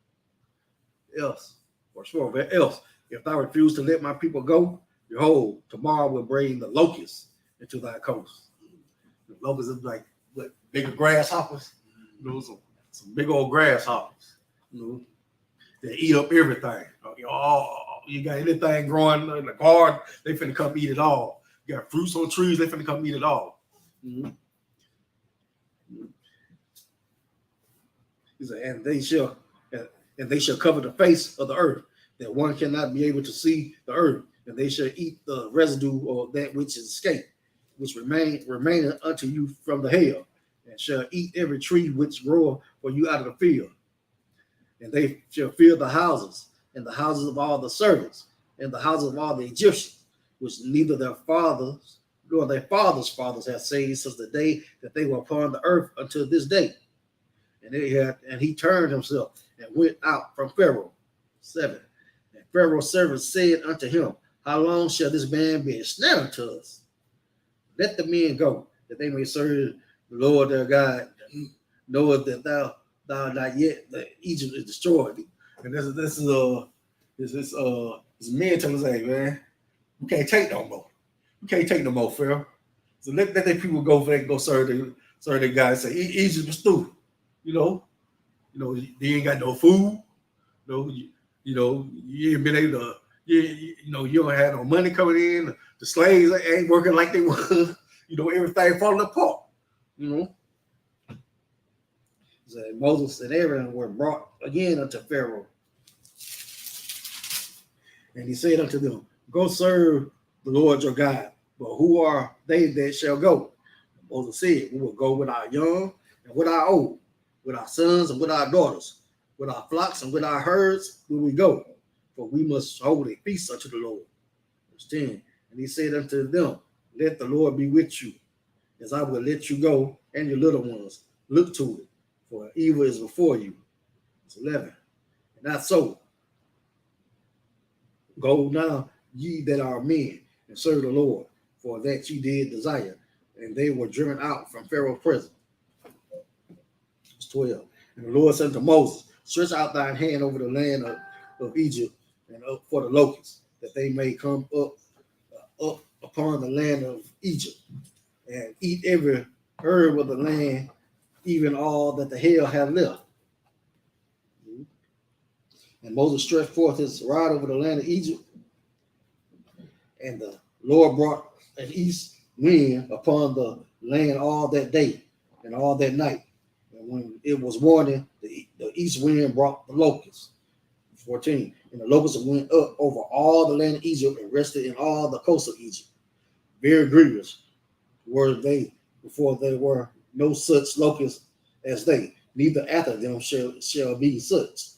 Else, verse 4, else, if thou refuse to let my people go, behold, tomorrow will bring the locusts into thy coast. The locusts are like bigger grasshoppers, some big old grasshoppers. They eat up everything. You got anything growing in the garden, they finna come eat it all. You got fruits on trees, they finna come eat it all. Mm-hmm. He said, and they shall cover the face of the earth, that one cannot be able to see the earth, and they shall eat the residue or that which is escaped, which remaineth unto you from the hail, and shall eat every tree which groweth for you out of the field. And they shall fill the houses, and the houses of all the servants, and the houses of all the Egyptians, which neither their fathers nor their fathers' fathers have seen since the day that they were upon the earth until this day. And he turned himself and went out from Pharaoh. 7. And Pharaoh's servants said unto him, how long shall this man be a snare unto us? Let the men go, that they may serve the Lord their God. Knoweth that thou not yet that Egypt is destroyed. And this men tell us, hey man, we can't take no more. We can't take no more, Pharaoh. So let their people go, for they can go serve their God. Say Egypt is through. They ain't got no food. You ain't been able to. You don't have no money coming in. The slaves ain't working like they were. Everything falling apart. So Moses and Aaron were brought again unto Pharaoh, and he said unto them, go serve the Lord your God. But who are they that shall go? Moses said, we will go with our young and with our old, with our sons and with our daughters, with our flocks and with our herds will we go, for we must hold a feast unto the Lord. Verse 10, and he said unto them, let the Lord be with you, as I will let you go and your little ones. Look to it, for evil is before you. Verse 11, and not so. Go now, ye that are men, and serve the Lord, for that ye did desire. And they were driven out from Pharaoh's presence. Verse 12, and the Lord said unto Moses, stretch out thine hand over the land of Egypt, and up for the locusts, that they may come up upon the land of Egypt, and eat every herb of the land, even all that the hail hath left. And Moses stretched forth his rod over the land of Egypt, and the Lord brought an east wind upon the land all that day and all that night. And when it was morning, the east wind brought the locusts. 14. And the locusts went up over all the land of Egypt and rested in all the coast of Egypt. Very grievous were they before there were no such locusts as they, neither after them shall be such.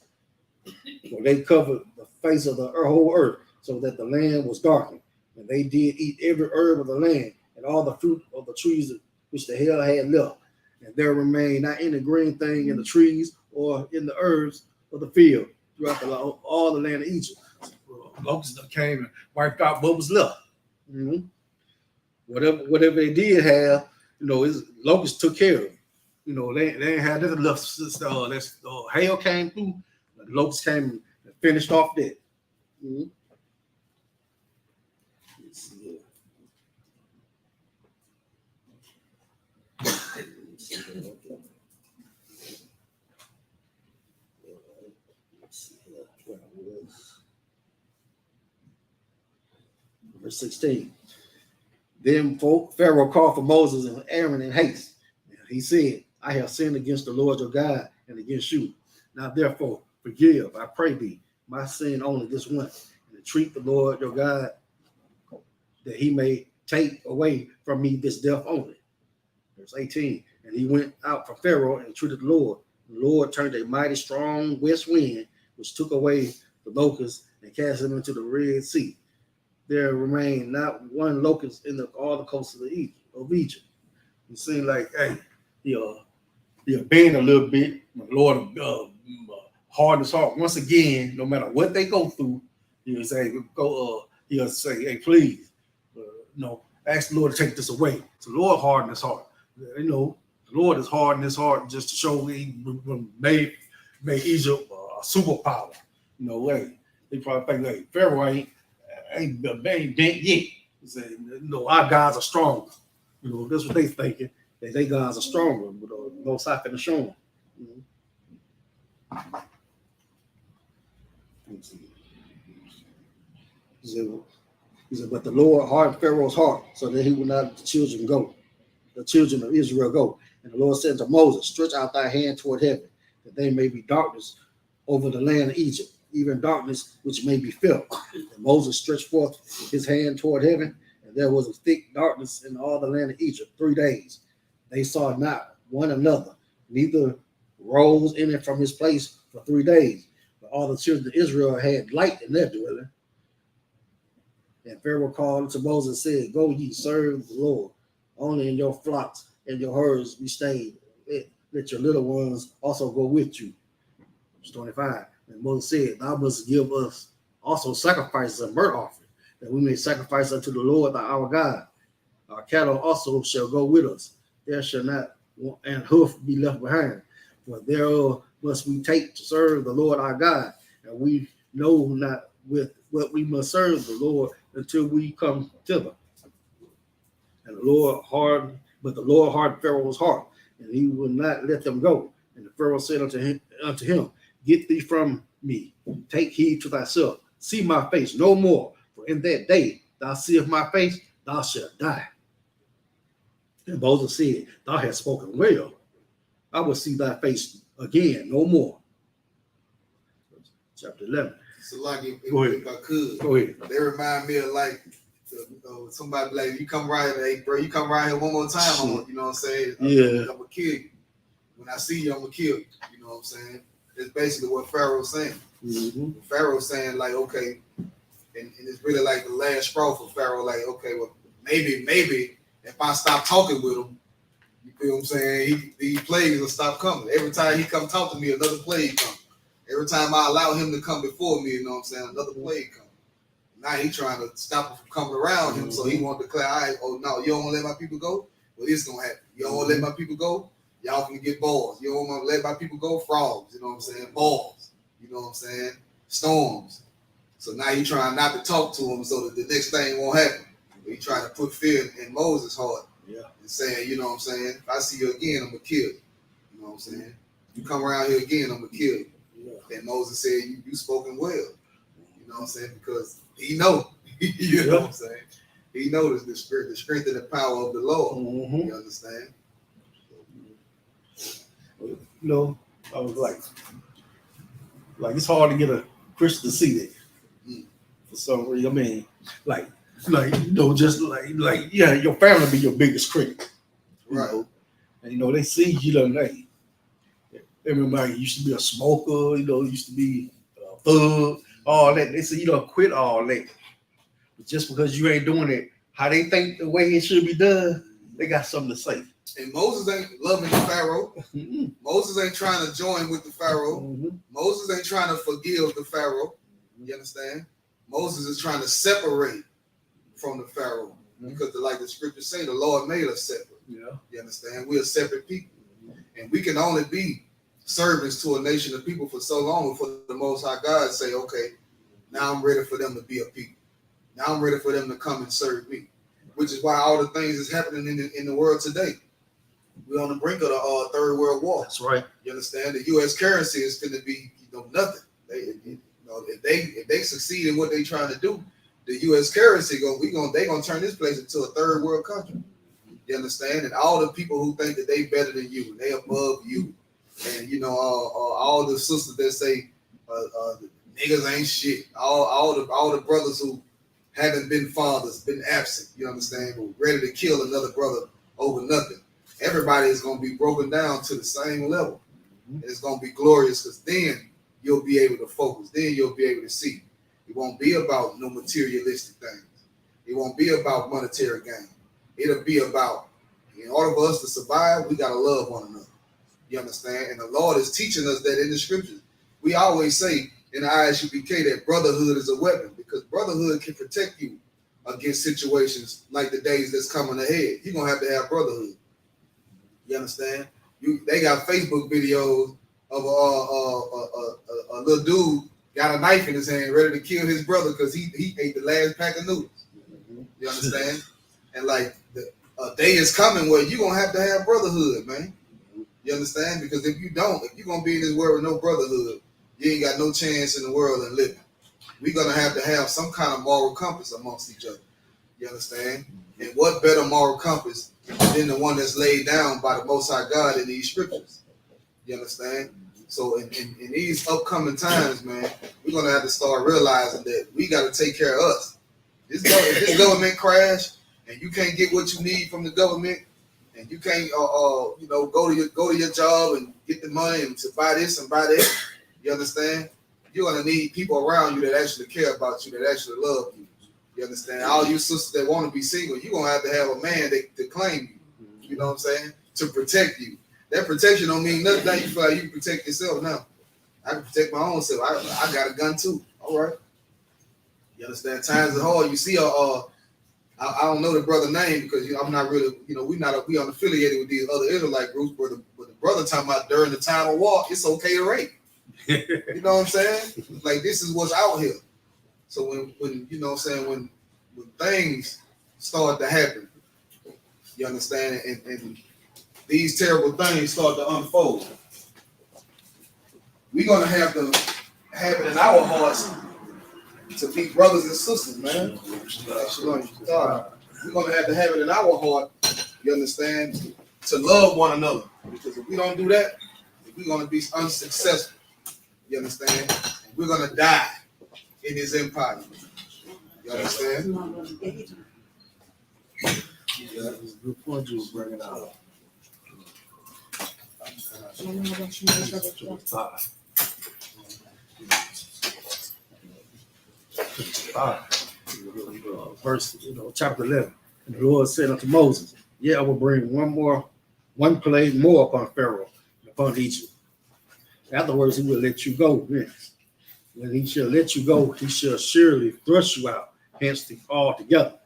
For they covered the face of the whole earth, so that the land was darkened. And they did eat every herb of the land, and all the fruit of the trees which the hell had left. And there remained not any green thing in the trees or in the herbs of the field throughout all the land of Egypt. Locusts came and wiped out what was left. Mm-hmm. Whatever they did have, locusts took care of it. They ain't had nothing left. Hail came through, the locusts came and finished off that. Mm-hmm. Let's see here. Verse 16. Then Pharaoh called for Moses and Aaron in haste. He said, I have sinned against the Lord your God and against you. Now therefore forgive, I pray thee, my sin only this once, and entreat the Lord your God that he may take away from me this death only. Verse 18. And he went out from Pharaoh and entreated the Lord. The Lord turned a mighty strong west wind, which took away the locusts and cast them into the Red Sea. There remained not one locust in all the coasts of Egypt. It seemed like, hey, he bend a little bit. The Lord hardened his heart once again. No matter what they go through, he'll say, hey, please, ask the Lord to take this away. So the Lord hardened his heart. The Lord is hardening his heart just to show he made Egypt a superpower. They probably think, like, Pharaoh ain't bent yet. He said, our gods are stronger. That's what they thinking. That they gods are stronger, but no side to show them. He said, but the Lord hardened Pharaoh's heart so that he would not let the children of Israel go. And the Lord said to Moses, stretch out thy hand toward heaven, that there may be darkness over the land of Egypt, even darkness which may be felt. And Moses stretched forth his hand toward heaven, and there was a thick darkness in all the land of Egypt 3 days. They saw not one another, neither rose any from his place for 3 days. But all the children of Israel had light in their dwelling. And Pharaoh called to Moses and said, go ye, serve the Lord. Only in your flocks and your herds be stayed. Let your little ones also go with you. Verse 25. And Moses said, thou must give us also sacrifices and burnt offering, that we may sacrifice unto the Lord our God. Our cattle also shall go with us. There shall not an hoof be left behind. For thereof must we take to serve the Lord our God. And we know not with what we must serve the Lord until we come thither. And the Lord hardened Pharaoh's heart, and he would not let them go. And the Pharaoh said unto him, get thee from me, take heed to thyself, see my face no more, for in that day thou seest my face, thou shalt die. And Moses said, thou hast spoken well, I will see thy face again no more. Chapter 11. So like if I could, go ahead. They remind me of like somebody like, you come right here, hey bro, you come right here one more time, you know what I'm saying? I'm gonna kill you. When I see you, I'm gonna kill you. You know what I'm saying? That's basically what Pharaoh's saying. Mm-hmm. Pharaoh's saying, like, okay, and it's really like the last straw for Pharaoh, like, okay, well, maybe if I stop talking with him, you feel what I'm saying, these plagues will stop coming. Every time he come talk to me, another plague comes. Every time I allow him to come before me, you know what I'm saying, another plague comes. Now he trying to stop him from coming around him, so he want to declare, all right, oh no, you don't want to let my people go? Well, this gonna happen. You don't want to let my people go? Y'all can get balls. You don't want to let my people go? Frogs, you know what I'm saying? Balls, you know what I'm saying? Storms. So now he trying not to talk to him so that the next thing won't happen. He trying to put fear in Moses' heart. Yeah. And saying, you know what I'm saying? If I see you again, I'm going to kill you. You know what I'm saying? If you come around here again, I'm going to kill you. And Moses said, you spoken well. You know what I'm saying? Because he know. You know what I'm saying? He knows the strength and the power of the Lord. Mm-hmm. You understand? You know, I was like it's hard to get a Christian to see that for some reason. I mean, like you know, just like yeah, your family be your biggest critic, you Right? know? And you know they see you know like everybody used to be a smoker, you know, used to be a thug, all that. They say you don't quit all that, but just because you ain't doing it how they think the way it should be done, they got something to say. And Moses ain't loving the Pharaoh. Mm-hmm. Moses ain't trying to join with the Pharaoh. Mm-hmm. Moses ain't trying to forgive the Pharaoh. You understand? Moses is trying to separate from the Pharaoh because, like the scriptures say, the Lord made us separate. Yeah. You understand? We are separate people, and we can only be servants to a nation of people for so long before the Most High God say, "Okay, now I'm ready for them to be a people. Now I'm ready for them to come and serve me." Which is why all the things that's happening in the world today. We're on the brink of the third world war. That's right. You understand? The U.S. currency is going to be nothing. If they succeed in what they're trying to do, the U.S. currency they're gonna turn this place into a third world country. You understand? And all the people who think that they better than you, they above you, and all the sisters that say niggas ain't shit. All the brothers who haven't been fathers, been absent. You understand? Who ready to kill another brother over nothing. Everybody is going to be broken down to the same level. And it's going to be glorious because then you'll be able to focus. Then you'll be able to see. It won't be about no materialistic things. It won't be about monetary gain. It'll be about, in order for us to survive, we got to love one another. You understand? And the Lord is teaching us that in the scriptures. We always say in the ISUPK that brotherhood is a weapon because brotherhood can protect you against situations like the days that's coming ahead. You're going to have brotherhood. You understand? They got Facebook videos of a little dude got a knife in his hand, ready to kill his brother because he ate the last pack of noodles. You understand? And like a day is coming where you're gonna have to have brotherhood, man. You understand? Because if you're gonna be in this world with no brotherhood, you ain't got no chance in the world in living. We're gonna have to have some kind of moral compass amongst each other. You understand? And what better moral compass than the one that's laid down by the Most High God in these scriptures? You understand? So in these upcoming times, man, we're gonna have to start realizing that we got to take care of us. If this government crash and you can't get what you need from the government, and you can't go to your job and get the money and to buy this and buy that, you understand? You're gonna need people around you that actually care about you, that actually love you. You understand? All you sisters that want to be single, you're gonna have to have a man to claim you. You know what I'm saying? To protect you. That protection don't mean nothing. Now you feel like you can protect yourself now. I can protect my own self. I got a gun too. All right. You understand? Times are hard. You see, I don't know the brother name because I'm not really, we unaffiliated with these other Israelite groups, but the brother talking about during the time of war, it's okay to rape. You know what I'm saying? Like this is what's out here. So when you know what I'm saying, when things start to happen, you understand, and these terrible things start to unfold, we're gonna have to have it in our hearts to be brothers and sisters, man. We're gonna have to have it in our heart, you understand, to love one another. Because if we don't do that, we're gonna be unsuccessful. You understand? And we're gonna die in his empire. You understand? Yeah, that was a good point you were bringing out. Verse, chapter 11. And the Lord said unto Moses, "Yeah, I will bring one plague more upon Pharaoh and upon Egypt. Afterwards, he will let you go. Yes. When he shall let you go, he shall surely thrust you out, hence all together."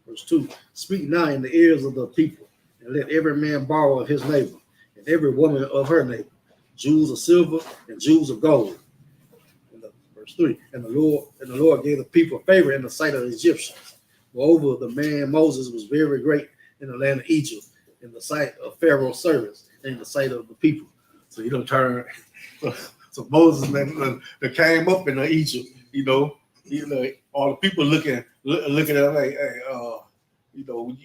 Verse 2. Speak now in the ears of the people, and let every man borrow of his neighbor, and every woman of her neighbor, jewels of silver and jewels of gold. Verse 3. And the Lord gave the people favor in the sight of the Egyptians. Moreover, the man Moses was very great in the land of Egypt, in the sight of Pharaoh's servants, and in the sight of the people. So you don't turn So Moses that came up in Egypt, all the people looking at him like, hey, would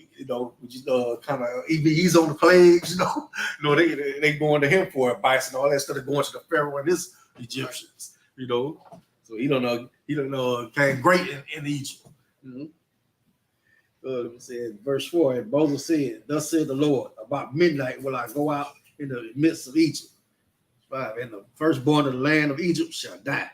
you kind of ease on the plagues, they going to him for advice and all that instead of going to the Pharaoh and his Egyptians, So he don't know, came great in Egypt. Said verse 4, and Moses said, thus said the Lord, about midnight will I go out in the midst of Egypt. 5, and the firstborn of the land of Egypt shall die.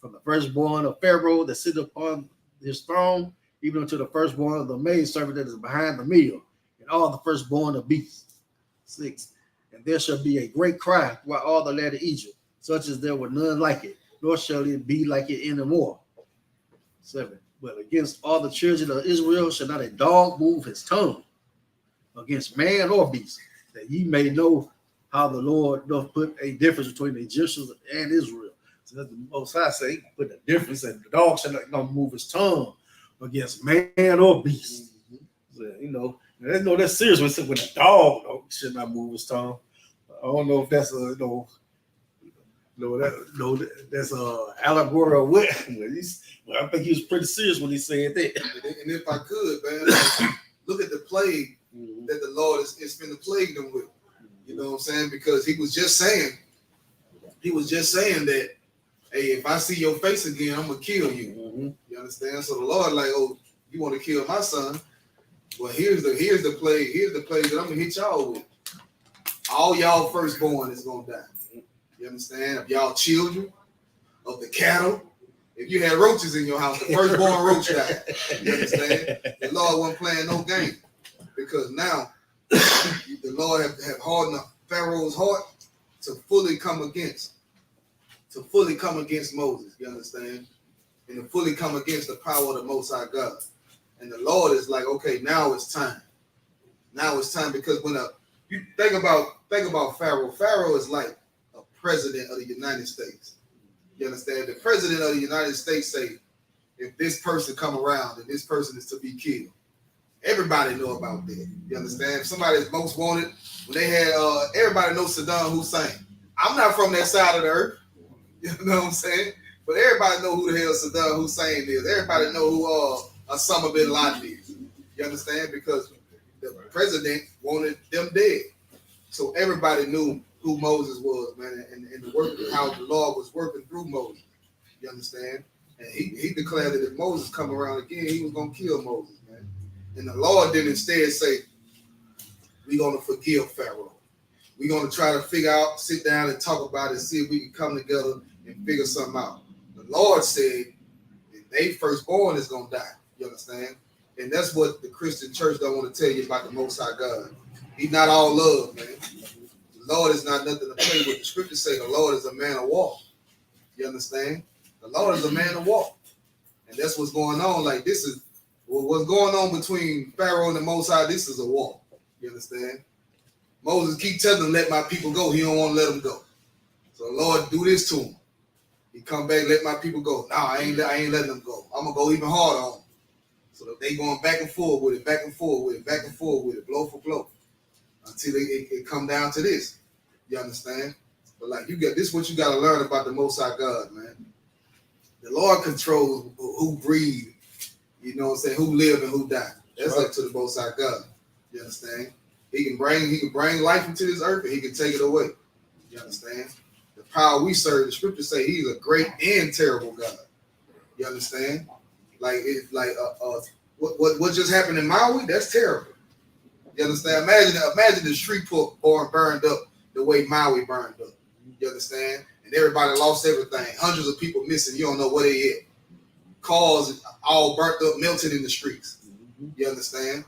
From the firstborn of Pharaoh that sitteth upon his throne, even unto the firstborn of the maidservant that is behind the mill, and all the firstborn of beasts. 6, and there shall be a great cry throughout all the land of Egypt, such as there were none like it, nor shall it be like it anymore. 7, but against all the children of Israel shall not a dog move his tongue against man or beast, that ye may know how the Lord doth put a difference between the Egyptians and Israel. So that's the Most High say, put a difference, and the dog shall not move his tongue against man or beast. So, that's serious when a dog should not move his tongue. I don't know if that's that's a allegory or what. I think he was pretty serious when he said that. And if I could, man, look at the plague that the Lord is finna plague them with. You know what I'm saying? Because he was just saying that, hey, if I see your face again, I'm gonna kill you. You understand? So the Lord, like, oh, you want to kill my son? Well, here's the plague. Here's the plague that I'm gonna hit y'all with. All y'all firstborn is gonna die. You understand? Of y'all children, of the cattle. If you had roaches in your house, the firstborn roach died. You understand? The Lord wasn't playing no game, because now the Lord have hardened Pharaoh's heart to fully come against Moses. You understand? And to fully come against the power of the Most High God. And the Lord is like, okay, now it's time. Now it's time, because when you think about Pharaoh. Pharaoh is like a president of the United States. You understand? The president of the United States say, if this person come around and this person is to be killed, everybody know about that. You understand? If somebody is most wanted, when they had everybody knows Saddam Hussein. I'm not from that side of the earth. You know what I'm saying? But everybody know who the hell Saddam Hussein is. Everybody know who Osama bin Laden is. You understand? Because the president wanted them dead. So everybody knew who Moses was, man, and the work, how the Lord was working through Moses. You understand? And he declared that if Moses come around again, he was gonna kill Moses, man. And the Lord did instead say, we're gonna forgive Pharaoh. We're gonna try to sit down and talk about it, see if we can come together and figure something out. The Lord said that they firstborn is gonna die. You understand? And that's what the Christian church don't want to tell you about the Most High God. He's not all love, man. The Lord is not nothing to play with. The scriptures say the Lord is a man of war. You understand? The Lord is a man of war. And that's what's going on. Like, this is what's going on between Pharaoh and the Most High. This is a war. You understand? Moses keep telling them, let my people go. He don't want to let them go. So the Lord do this to him. He come back, let my people go. No, I ain't letting them go. I'm going to go even harder on them. So they going back and forth with it, back and forth with it, back and forth with it, blow for blow, until it come down to this. You understand? But like, this is what you got to learn about the Most High God, man. The Lord controls who breathe, you know what I'm saying, who live and who die. That's up to the Most High God. You understand? He can bring life into this earth, and he can take it away. You understand? The power we serve, the scriptures say he's a great and terrible God. You understand? Like what just happened in Maui? That's terrible. You understand? Imagine the Shreveport burned up the way Maui burned up. You understand? And everybody lost everything. Hundreds of people missing. You don't know where they at. Cars all burnt up, melted in the streets. You understand?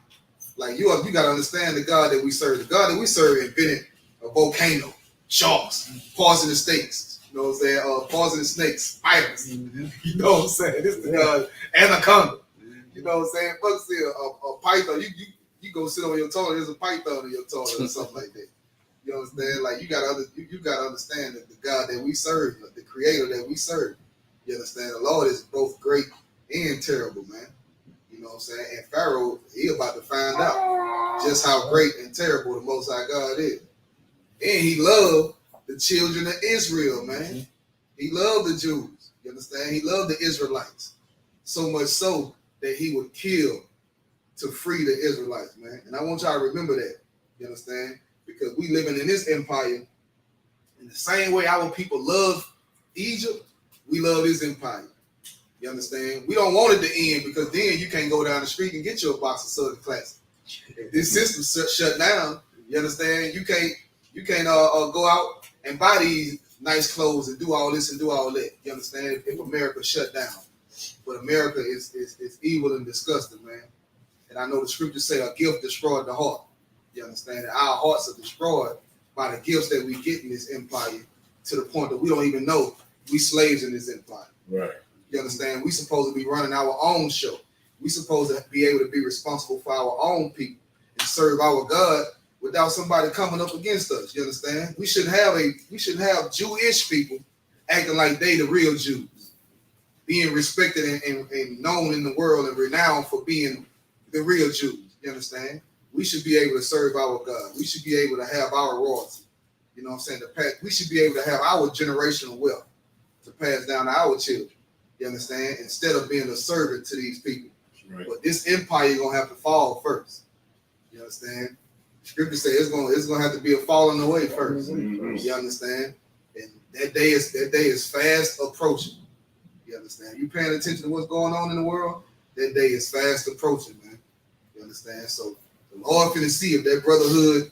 Like, you got to understand the God that we serve. The God that we serve invented a volcano, sharks, poisonous snakes. You know what I'm saying? Poisonous snakes, spiders. You know what I'm saying? This is the God, anaconda. You know what I'm saying? Fuck, see a python. You go sit on your toilet. There's a python in your toilet or something like that. You understand? Like, you gotta understand that the God that we serve, the Creator that we serve. You understand? The Lord is both great and terrible, man. You know what I'm saying? And Pharaoh, he about to find out just how great and terrible the Most High God is. And he loved the children of Israel, man. He loved the Jews. You understand? He loved the Israelites. So much so that he would kill to free the Israelites, man. And I want y'all to remember that. You understand? Because we living in this empire in the same way our people love Egypt, we love this empire. You understand? We don't want it to end because then you can't go down the street and get you a box of Southern Classic. If this system shut down, you understand? You can't go out and buy these nice clothes and do all this and do all that. You understand? If America shut down. But America is evil and disgusting, man. And I know the scriptures say a gift destroyed the heart. You understand? And our hearts are destroyed by the gifts that we get in this empire to the point that we don't even know we slaves in this empire. Right. You understand? We supposed to be running our own show. We supposed to be able to be responsible for our own people and serve our God without somebody coming up against us. You understand? We shouldn't have Jewish people acting like they the real Jews, being respected and known in the world and renowned for being the real Jews. You understand? We should be able to serve our God. We should be able to have our royalty. You know what I'm saying? We should be able to have our generational wealth to pass down to our children. You understand? Instead of being a servant to these people. Right. But this empire is gonna have to fall first. You understand? Scripture says it's gonna have to be a falling away first. Mm-hmm. You understand? And that day is fast approaching. You understand? You paying attention to what's going on in the world? That day is fast approaching, man. You understand? So the Lord finna see if that brotherhood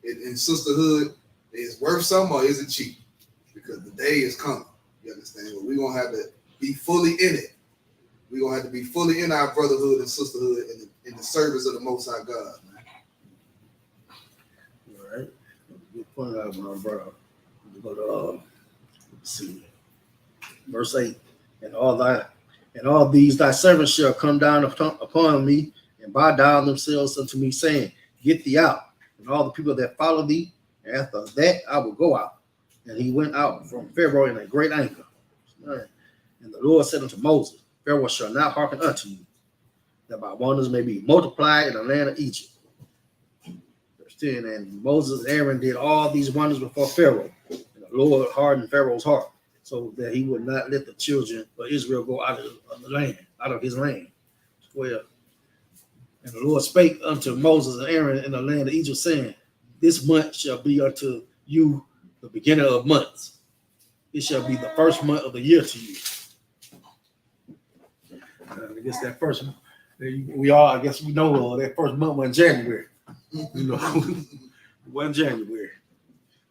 and sisterhood is worth something or is it cheap? Because the day is coming. You understand? But we're gonna have to be fully in it. We're gonna have to be fully in our brotherhood and sisterhood in the service of the Most High God, man. All right. Good point out, my brother. But let's see. Verse 8. And all these thy servants shall come down upon me and bow down themselves unto me, saying, Get thee out, and all the people that follow thee, and after that I will go out. And he went out from Pharaoh in a great anger. Right. And the Lord said unto Moses, Pharaoh shall not hearken unto you, that my wonders may be multiplied in the land of Egypt. Verse 10, and Moses and Aaron did all these wonders before Pharaoh, and the Lord hardened Pharaoh's heart, so that he would not let the children of Israel go out of the land, out of his land. 12. And the Lord spake unto Moses and Aaron in the land of Egypt, saying, This month shall be unto you the beginning of months. It shall be the first month of the year to you. I guess that first, I guess we know that first month was January. You know, one January.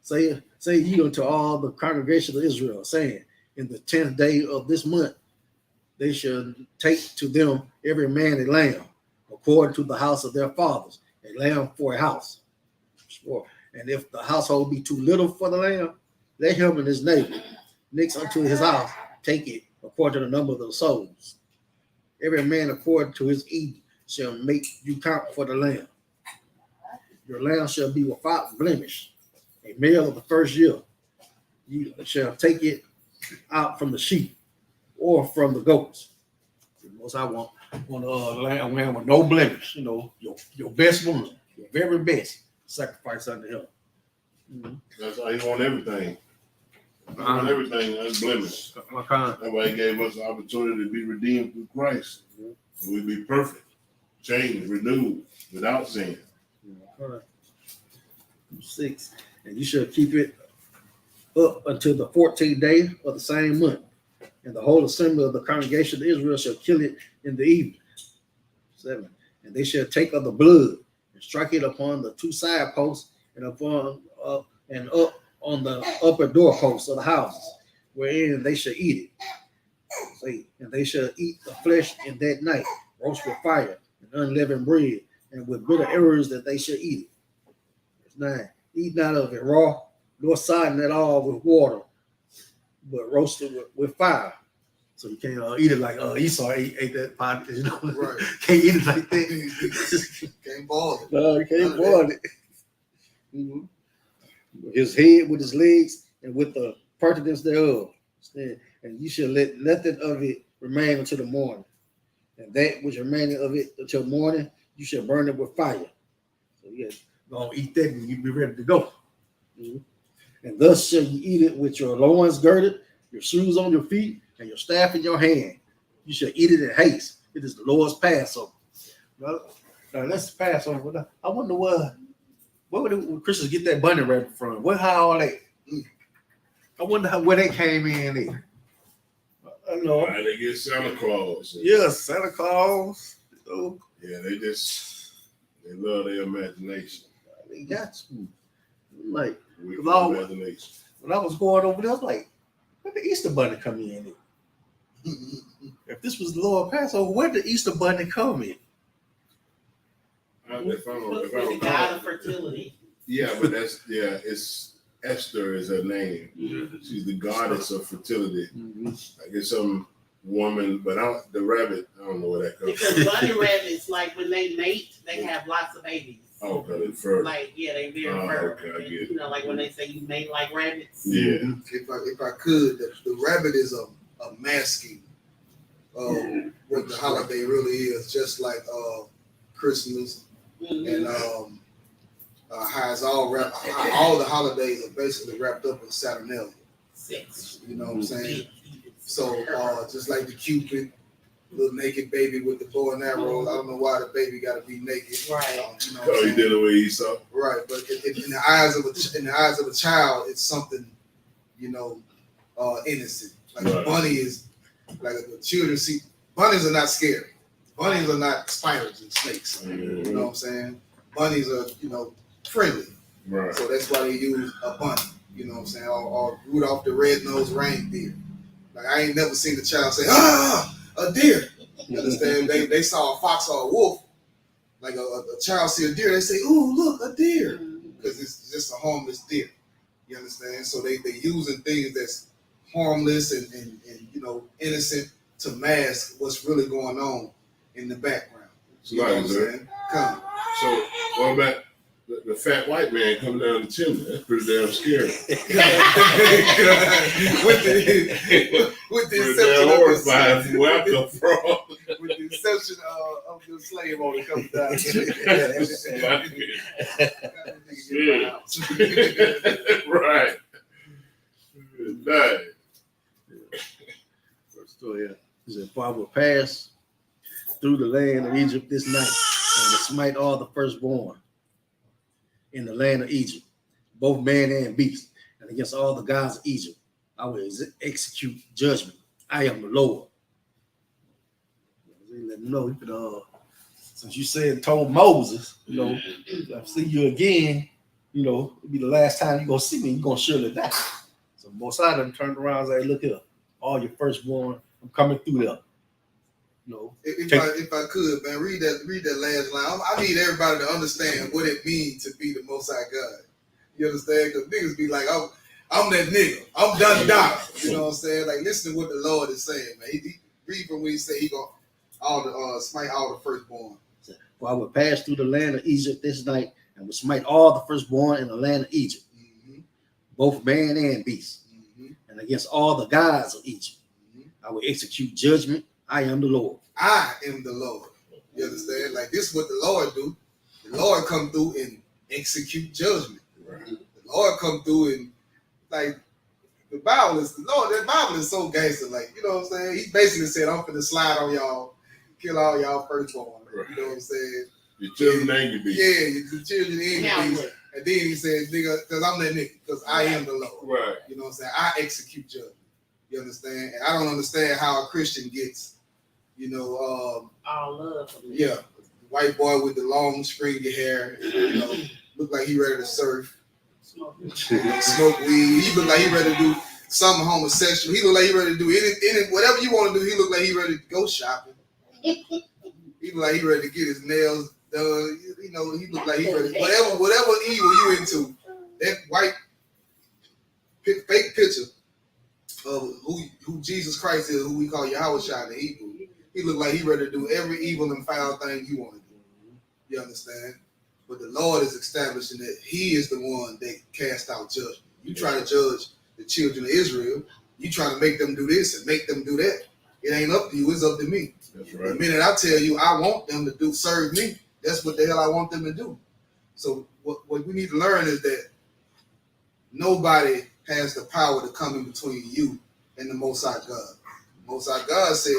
Say ye unto all the congregation of Israel, saying, In the 10th day of this month, they shall take to them every man a lamb, according to the house of their fathers, a lamb for a house. And if the household be too little for the lamb, let him and his neighbor next unto his house take it according to the number of the souls. Every man according to his eating shall make you count for the lamb. Your lamb shall be without blemish, a male of the first year. You shall take it out from the sheep or from the goats. Most I want a lamb with no blemish. You know, your best one, your very best, sacrifice unto him. Mm-hmm. That's how he want everything. He want everything unblemished. That's why he gave us the opportunity to be redeemed through Christ. Mm-hmm. We be perfect, changed, renewed, without sin. 6. And you shall keep it up until the 14th day of the same month. And the whole assembly of the congregation of Israel shall kill it in the evening. 7. And they shall take of the blood and strike it upon the two side posts and upon and up on the upper doorposts of the houses, wherein they shall eat it. And they shall eat the flesh in that night, roast with fire and unleavened bread, and with bitter herbs that they shall eat it. Verse 9. Eat not of it raw, nor sodden at all with water, but roast it with fire. So you can't eat it like Esau ate that pot, you know. Right. Can't eat it like that. Can't boil it. No, you can't boil it. Mm-hmm. His head with his legs and with the pertinence thereof. And you shall let nothing of it remain until the morning. And that which remaineth of it until morning, you shall burn it with fire. So yes, gonna eat that and you be ready to go. Mm-hmm. And thus shall you eat it with your loins girded, your shoes on your feet, and your staff in your hand. You shall eat it in haste. It is the Lord's Passover. Now let's Passover. I wonder where would the Christians get that bunny rabbit from? How are they? I wonder where they came in there. I know. Why they get Santa Claus? Yes, Santa Claus. Yeah, they love their imagination. They got to. Like, Imagination. when I was going over there, I was like, where the Easter bunny come in? If this was the Lord Passover, where did the Easter bunny come in? If I The don't god know. of fertility. Yeah, but it's Esther is her name. She's the goddess of fertility. I guess some woman, but the rabbit, I don't know where that comes from. Because bunny rabbits, like when they mate, they have lots of babies. Oh, because it's fur. Like, yeah, they very Oh, fur. okay, I get it. You know, like when they say you mate like rabbits. Yeah. If I could, the rabbit is a masking of what the holiday really is, just like Christmas and how all the holidays are basically wrapped up in Saturnalia. Sex. You know what I'm saying? So just like the Cupid, little naked baby with the bow and arrows. I don't know why the baby got to be naked. Right. You know what I'm Oh, you saying? dealing with Esau? Right, but in the eyes of a child, it's something, innocent. Like a bunny is, like the children see. Bunnies are not scary. Bunnies are not spiders and snakes. Mm-hmm. You know what I'm saying? Bunnies are, friendly. Right. So that's why they use a bunny. You know what I'm saying? Or Rudolph the Red-Nosed Reindeer. Like I ain't never seen a child say, a deer. You understand? They saw a fox or a wolf. Like a child see a deer, they say, ooh, look, a deer. Because it's just a harmless deer. You understand? So they using things that's harmless and innocent to mask what's really going on in the background. You know what I'm saying? Come. So what about the fat white man coming down the chimney? That's pretty damn scary. with the exception of the slave owner coming down. Right. Nice. So yeah, he said, "For I will pass through the land of Egypt this night, and will smite all the firstborn in the land of Egypt, both man and beast, and against all the gods of Egypt, I will execute judgment. I am the Lord." Let him know. Since you said told Moses, if I see you again, it'll be the last time you're gonna see me. You're gonna surely die. So Mosiah done turned around and said, "Look here, all your firstborn, I'm coming through there." If I could, man, read that last line. I need everybody to understand what it means to be the Most High God. You understand? Because niggas be like, I'm that nigga. I'm done. You know what I'm saying? Like, listen to what the Lord is saying, man. He read from when he say he gonna smite all the firstborn. For I will pass through the land of Egypt this night, and will smite all the firstborn in the land of Egypt, both man and beast, and against all the gods of Egypt, I will execute judgment. I am the Lord. I am the Lord. You understand? Like, this is what the Lord do. The Lord come through and execute judgment. Right. The Lord come through and, like, the Bible is the Lord. That Bible is so gangster. Like, you know what I'm saying? He basically said, I'm finna slide on y'all, kill all y'all firstborn. Right. You know what I'm saying? Your children and your beast. Yeah, the children and your beast. And then he said, nigga, because I'm that nigga, because I am the Lord. Right. You know what I'm saying? I execute judgment. You understand? And I don't understand how a Christian gets, all love. Yeah, white boy with the long stringy hair, look like he ready to surf, smoke weed. He look like he ready to do something homosexual. He look like he ready to do any whatever you want to do. He look like he ready to go shopping. He look like he ready to get his nails done. He look like he ready whatever evil you into. That white fake picture of who Jesus Christ is, who we call Yahushua in the Hebrew. He look like he ready to do every evil and foul thing you want to do. You understand? But the Lord is establishing that he is the one that cast out judgment. You try to judge the children of Israel, you try to make them do this and make them do that. It ain't up to you, it's up to me. That's right. The minute I tell you I want them to serve me, that's what the hell I want them to do. So what we need to learn is that nobody has the power to come in between you and the Most High God. The Most High God said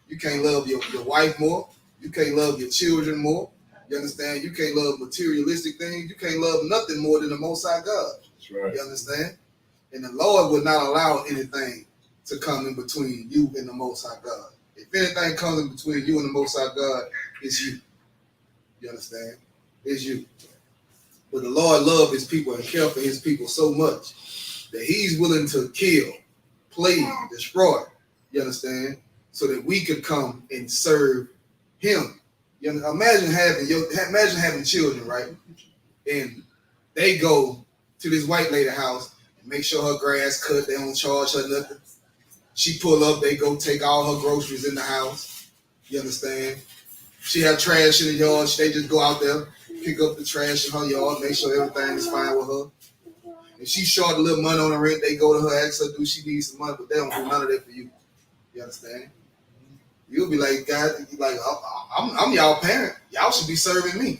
you can't love your wife more. You can't love your children more. You understand? You can't love materialistic things. You can't love nothing more than the Most High God. That's right. You understand? And the Lord would not allow anything to come in between you and the Most High God. If anything comes in between you and the Most High God, it's you. You understand? It's you. But the Lord loves his people and care for his people so much that he's willing to kill, plague, destroy. You understand? So that we could come and serve him. You know, imagine having children, right? And they go to this white lady house and make sure her grass cut. They don't charge her nothing. She pull up. They go take all her groceries in the house. You understand? She have trash in the yard. They just go out there, pick up the trash in her yard, make sure everything is fine with her. If she short a little money on the rent, they go to her, ask her, do she need some money? But they don't do none of that for you. You understand? You'll be like, God, like, I'm y'all parent. Y'all should be serving me.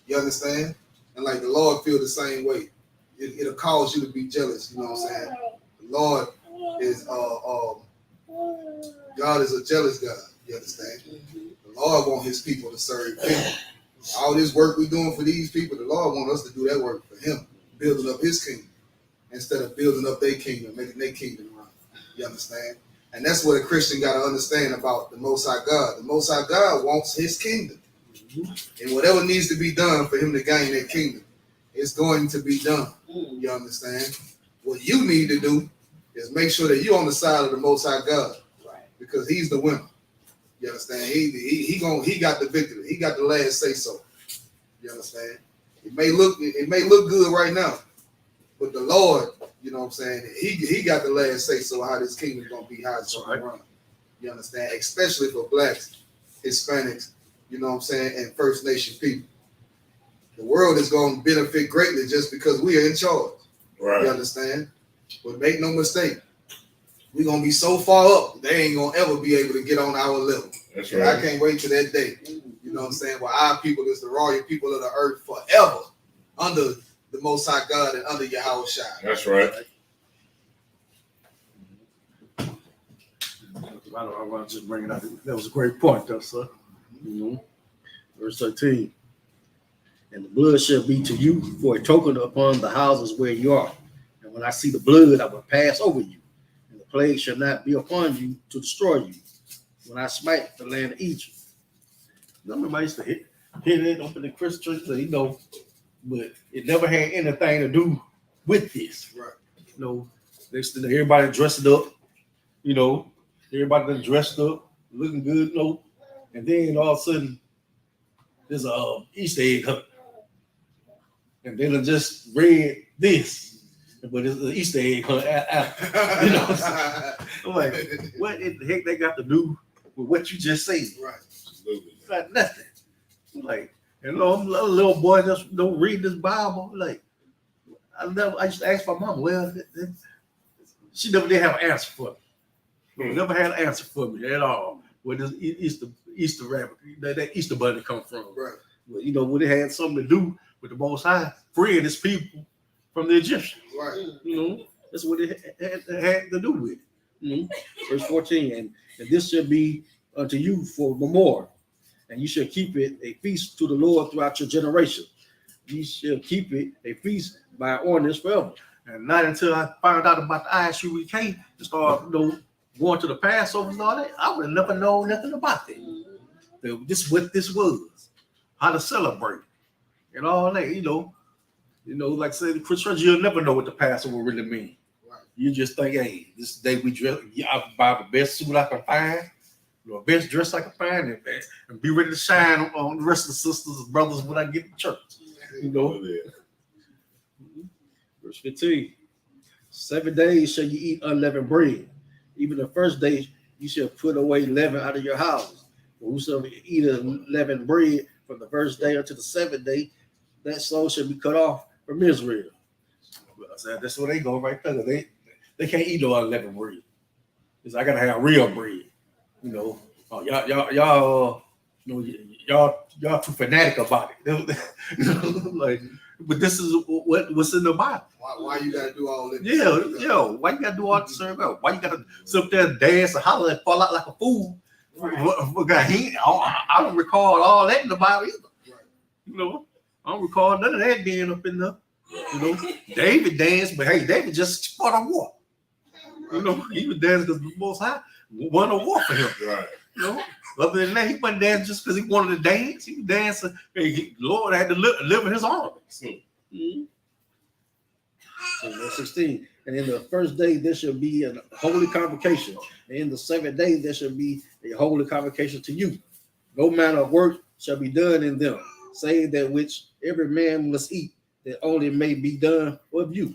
You understand? And like the Lord feel the same way. It'll cause you to be jealous. You know what I'm saying? The Lord is God is a jealous God. You understand? The Lord wants his people to serve him. All this work we're doing for these people, the Lord wants us to do that work for him, building up his kingdom instead of building up their kingdom, making their kingdom run. You understand? And that's what a Christian got to understand about the Most High God. The Most High God wants his kingdom. And whatever needs to be done for him to gain that kingdom, it's going to be done. You understand? What you need to do is make sure that you're on the side of the Most High God, because he's the winner. You understand? He got the victory. He got the last say so. You understand? It may look good right now, but the Lord, you know what I'm saying? He got the last say so how this kingdom gonna be, how it's gonna run. You understand? Especially for blacks, Hispanics, you know what I'm saying, and First Nation people. The world is gonna benefit greatly just because we are in charge. Right. You understand? But make no mistake, we're gonna be so far up, they ain't gonna ever be able to get on our level. That's right. I can't wait till that day. You know what I'm saying? Where our people is the royal people of the earth forever under the Most High God and under Yahweh Shai. That's right. I want to just bring it up. That was a great point, though, sir. Verse 13. And the blood shall be to you for a token upon the houses where you are. And when I see the blood, I will pass over you. And the plague shall not be upon you to destroy you. When I smite the land of Egypt. Nobody used to hit it up in the Christian church, you know, but it never had anything to do with this. Right. You know, next thing everybody dressed up, you know, everybody dressed up, looking good, you know, and then all of a sudden there's a Easter egg hunt. And then I just read this, but it's an Easter egg hunt. You know, I'm like, what in the heck they got to do with what you just said? Right. It's like nothing. I'm like, you know, I'm a little boy just don't read this Bible. Like, I just asked my mom. Well, she never did have an answer for me. Never had an answer for me at all. Where does Easter rabbit, that Easter bunny come from? Right. Well, you know, when it had something to do with the Most High freeing his people from the Egyptians. Right. You know, that's what it had to do with. Verse 14, and this shall be unto you for memorial, and you shall keep it a feast to the Lord throughout your generation. You shall keep it a feast by ordinance forever. And not until I found out about the ISUPK and started, going to the Passover and all that, I would have never known nothing about that. This is what this was, how to celebrate, and all that. You know, like I said, the Christian church, you'll never know what the Passover really means. Right. You just think, hey, this day we dress, I buy the best suit I can find, best dress I can find, and be ready to shine on the rest of the sisters and brothers when I get to church. You know. Verse 15. 7 days shall you eat unleavened bread. Even the first day you shall put away leaven out of your houses. For whosoever eat unleavened bread from the first day until the 7th day, that soul shall be cut off from Israel. Well, I said, that's where they go right there. They can't eat no unleavened bread. Because I gotta have real bread. You know, y'all too fanatic about it. Like, But this is what's in the Bible. Why you gotta do all this? Yeah. Why you gotta do all this serve God? Why you gotta sit up there and dance and holler and fall out like a fool? Right. I don't recall all that in the Bible either. Right. You know, I don't recall none of that being up in there. You know, David danced, but hey, David just fought a war. You know, he was dancing because the Most High won a war for him. Right. You know, other than that, he wasn't dancing just because he wanted to dance. He was dancing. The Lord had to live in his army. Mm-hmm. So verse 16. And in the first day there shall be a holy convocation. And in the 7th day there shall be a holy convocation to you. No manner of work shall be done in them, save that which every man must eat, that only may be done of you.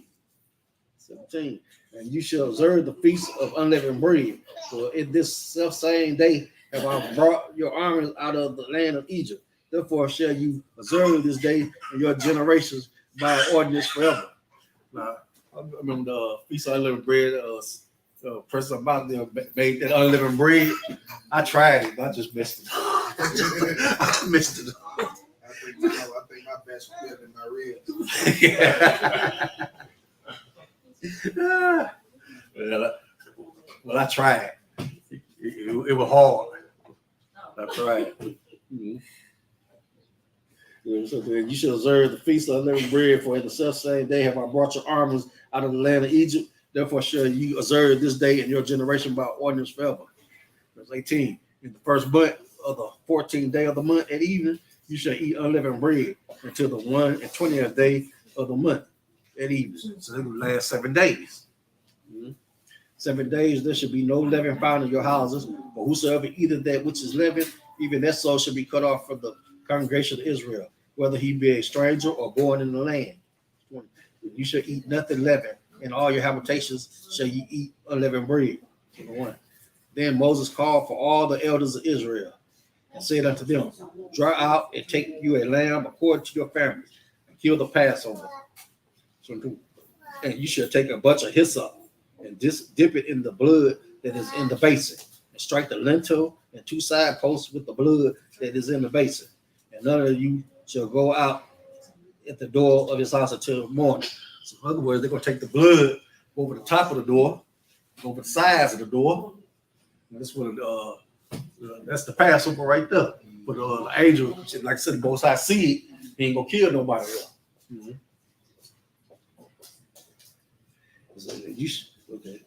17. And you shall observe the feast of unleavened bread. For in this self-same day have I brought your armies out of the land of Egypt. Therefore shall you observe this day in your generations by ordinance forever. Now, I remember the feast of unleavened bread. Person about them made that unleavened bread. I tried it, but I just missed it. I missed it. I think my best was better than my ribs. Well, I tried. It was hard. I tried. Mm-hmm. So then you shall observe the feast of unleavened bread, for in the self-same day have I brought your armies out of the land of Egypt. Therefore shall you observe this day in your generation by ordinance forever. Verse 18. In the first month of the 14th day of the month at evening, you shall eat unleavened bread until the 120th day of the month at evening. So it will last 7 days. Mm-hmm. 7 days there shall be no leaven found in your houses, but whosoever eateth that which is leavened, even that soul shall be cut off from the congregation of Israel, whether he be a stranger or born in the land. You shall eat nothing leavened. In all your habitations shall you eat unleavened bread. 1. Then Moses called for all the elders of Israel and said unto them, draw out and take you a lamb according to your families, and kill the Passover. 2. And you shall take a bunch of hyssop and dip it in the blood that is in the basin, and strike the lintel and 2 side posts with the blood that is in the basin. And none of you shall go out at the door of his house until morning. So in other words, they're going to take the blood over the top of the door, over the sides of the door. And that's what that's the Passover right there. But the angel, like I said, the Most High see it, he ain't gonna kill nobody else. Mm-hmm. Okay.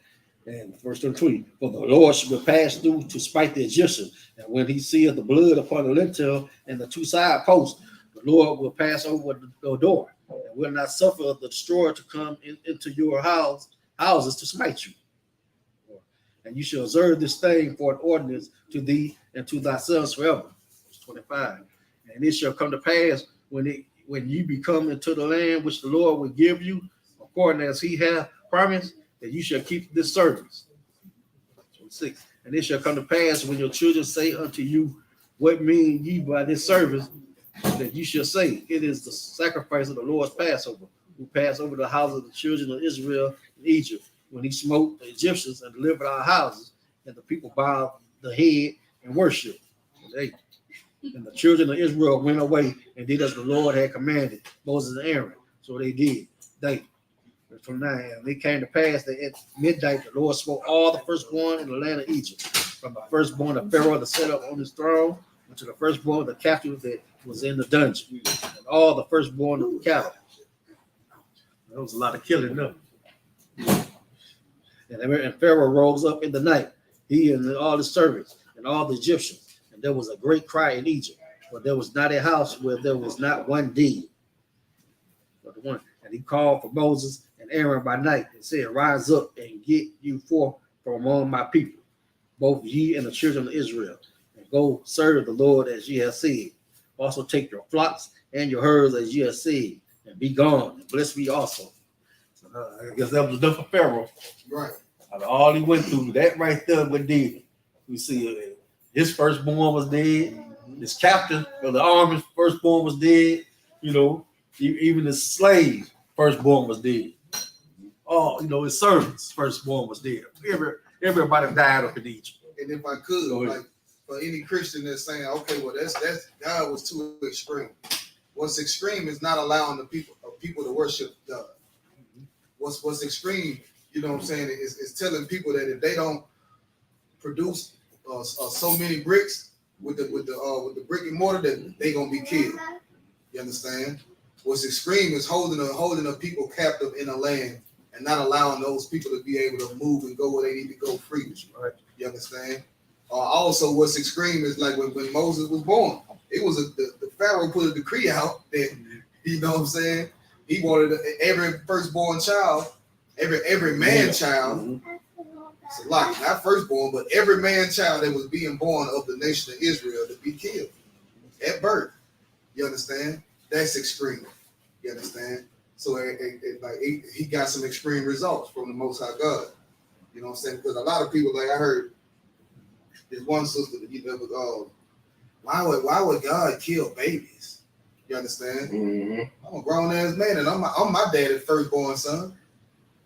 And verse 23, for the Lord shall pass through to smite the Egyptians, and when he seeth the blood upon the lintel and the 2 side posts, the Lord will pass over the door, and will not suffer the destroyer to come into your houses to smite you. And you shall observe this thing for an ordinance to thee and to thy sons forever. Verse 25. And it shall come to pass when you be come into the land which the Lord will give you, according as he hath promised, that you shall keep this service. 26. And it shall come to pass when your children say unto you, what mean ye by this service? That you shall say, it is the sacrifice of the Lord's Passover, who passed over the houses of the children of Israel in Egypt, when he smote the Egyptians and delivered our houses, and the people bowed the head and worshiped. 8. And the children of Israel went away and did as the Lord had commanded Moses and Aaron. So they did. Verse 29. And it came to pass that at midnight the Lord smote all the firstborn in the land of Egypt, from the firstborn of Pharaoh that sat up on his throne, unto the firstborn of the captive that was in the dungeon, and all the firstborn of the cattle. There was a lot of killing them. And Pharaoh rose up in the night, he and all his servants and all the Egyptians, and there was a great cry in Egypt, for there was not a house where there was not one dead. And he called for Moses and Aaron by night and said, rise up and get you forth from among my people, both ye and the children of Israel, and go serve the Lord as ye have said. Also take your flocks and your herds as ye have said, and be gone, and bless me also. I guess that was enough for Pharaoh. Right. All he went through, that right there was dead. We see his firstborn was dead. His captain of the army's firstborn was dead. You know, even his slaves' firstborn was dead. Oh, his servants' firstborn was dead. Everybody died up in Egypt. And if I could, like for any Christian that's saying, okay, well, that's God was too extreme. What's extreme is not allowing the people people to worship God. What's extreme, you know what I'm saying, is telling people that if they don't produce so many bricks with the brick and mortar, that they gonna be killed. You understand? What's extreme is holding a people captive in a land and not allowing those people to be able to move and go where they need to go freely. Right. You understand? Also, what's extreme is like when Moses was born, it was the Pharaoh put a decree out that, you know what I'm saying, he wanted every firstborn child, every man child, so like not firstborn, but every man child that was being born of the nation of Israel to be killed at birth. You understand? That's extreme. You understand? So he got some extreme results from the Most High God. You know what I'm saying? Because a lot of people, like I heard this one sister, why would God kill babies? You understand? Mm-hmm. I'm a grown ass man, and I'm my daddy's firstborn son.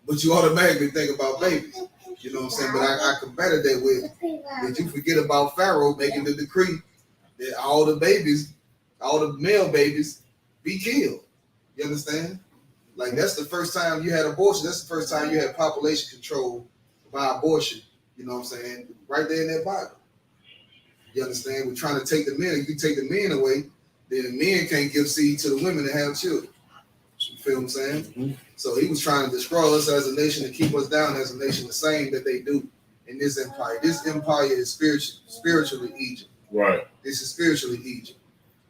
But you automatically think about babies. You know what I'm saying? But I combated that with, did you forget about Pharaoh making the decree that all the male babies be killed? You understand? Like, that's the first time you had abortion. That's the first time you had population control by abortion. You know what I'm saying? Right there in that Bible. You understand? We're trying to take the men. If you take the men away, then the men can't give seed to the women and have children. You feel what I'm saying? Mm-hmm. So he was trying to destroy us as a nation to keep us down as a nation, the same that they do in this empire. This empire is spiritually Egypt. Right. This is spiritually Egypt.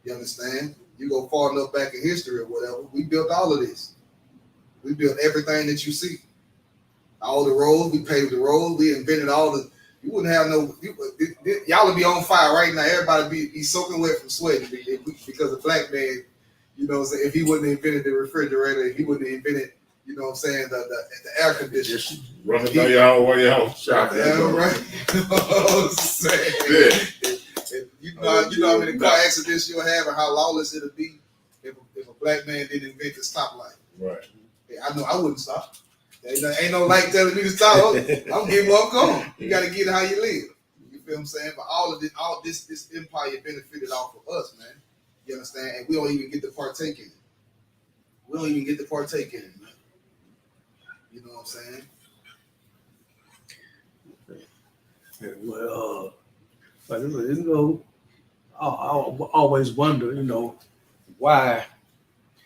You understand? You go far enough back in history or whatever, we built all of this. We built everything that you see. All the roads, we paved the roads, we invented all the, you wouldn't have y'all would be on fire right now. Everybody be soaking wet from sweating because a black man, you know what I'm saying, if he wouldn't have invented the refrigerator, if he wouldn't have invented, you know what I'm saying, the air conditioner. Running down your way home. Yeah, right. You know what I'm saying? Yeah. You know how many car accidents you'll have and how lawless it'll be if a black man didn't invent the stoplight. Right. Yeah, I know I wouldn't stop. Ain't no light telling me to stop. I'm getting where I'm going. You got to get how you live. You feel what I'm saying? But all this empire benefited off of us, man. You understand? And we don't even get to partake in it. We don't even get to partake in it, man. You know what I'm saying? Yeah, well, but you know, I always wonder, you know, why,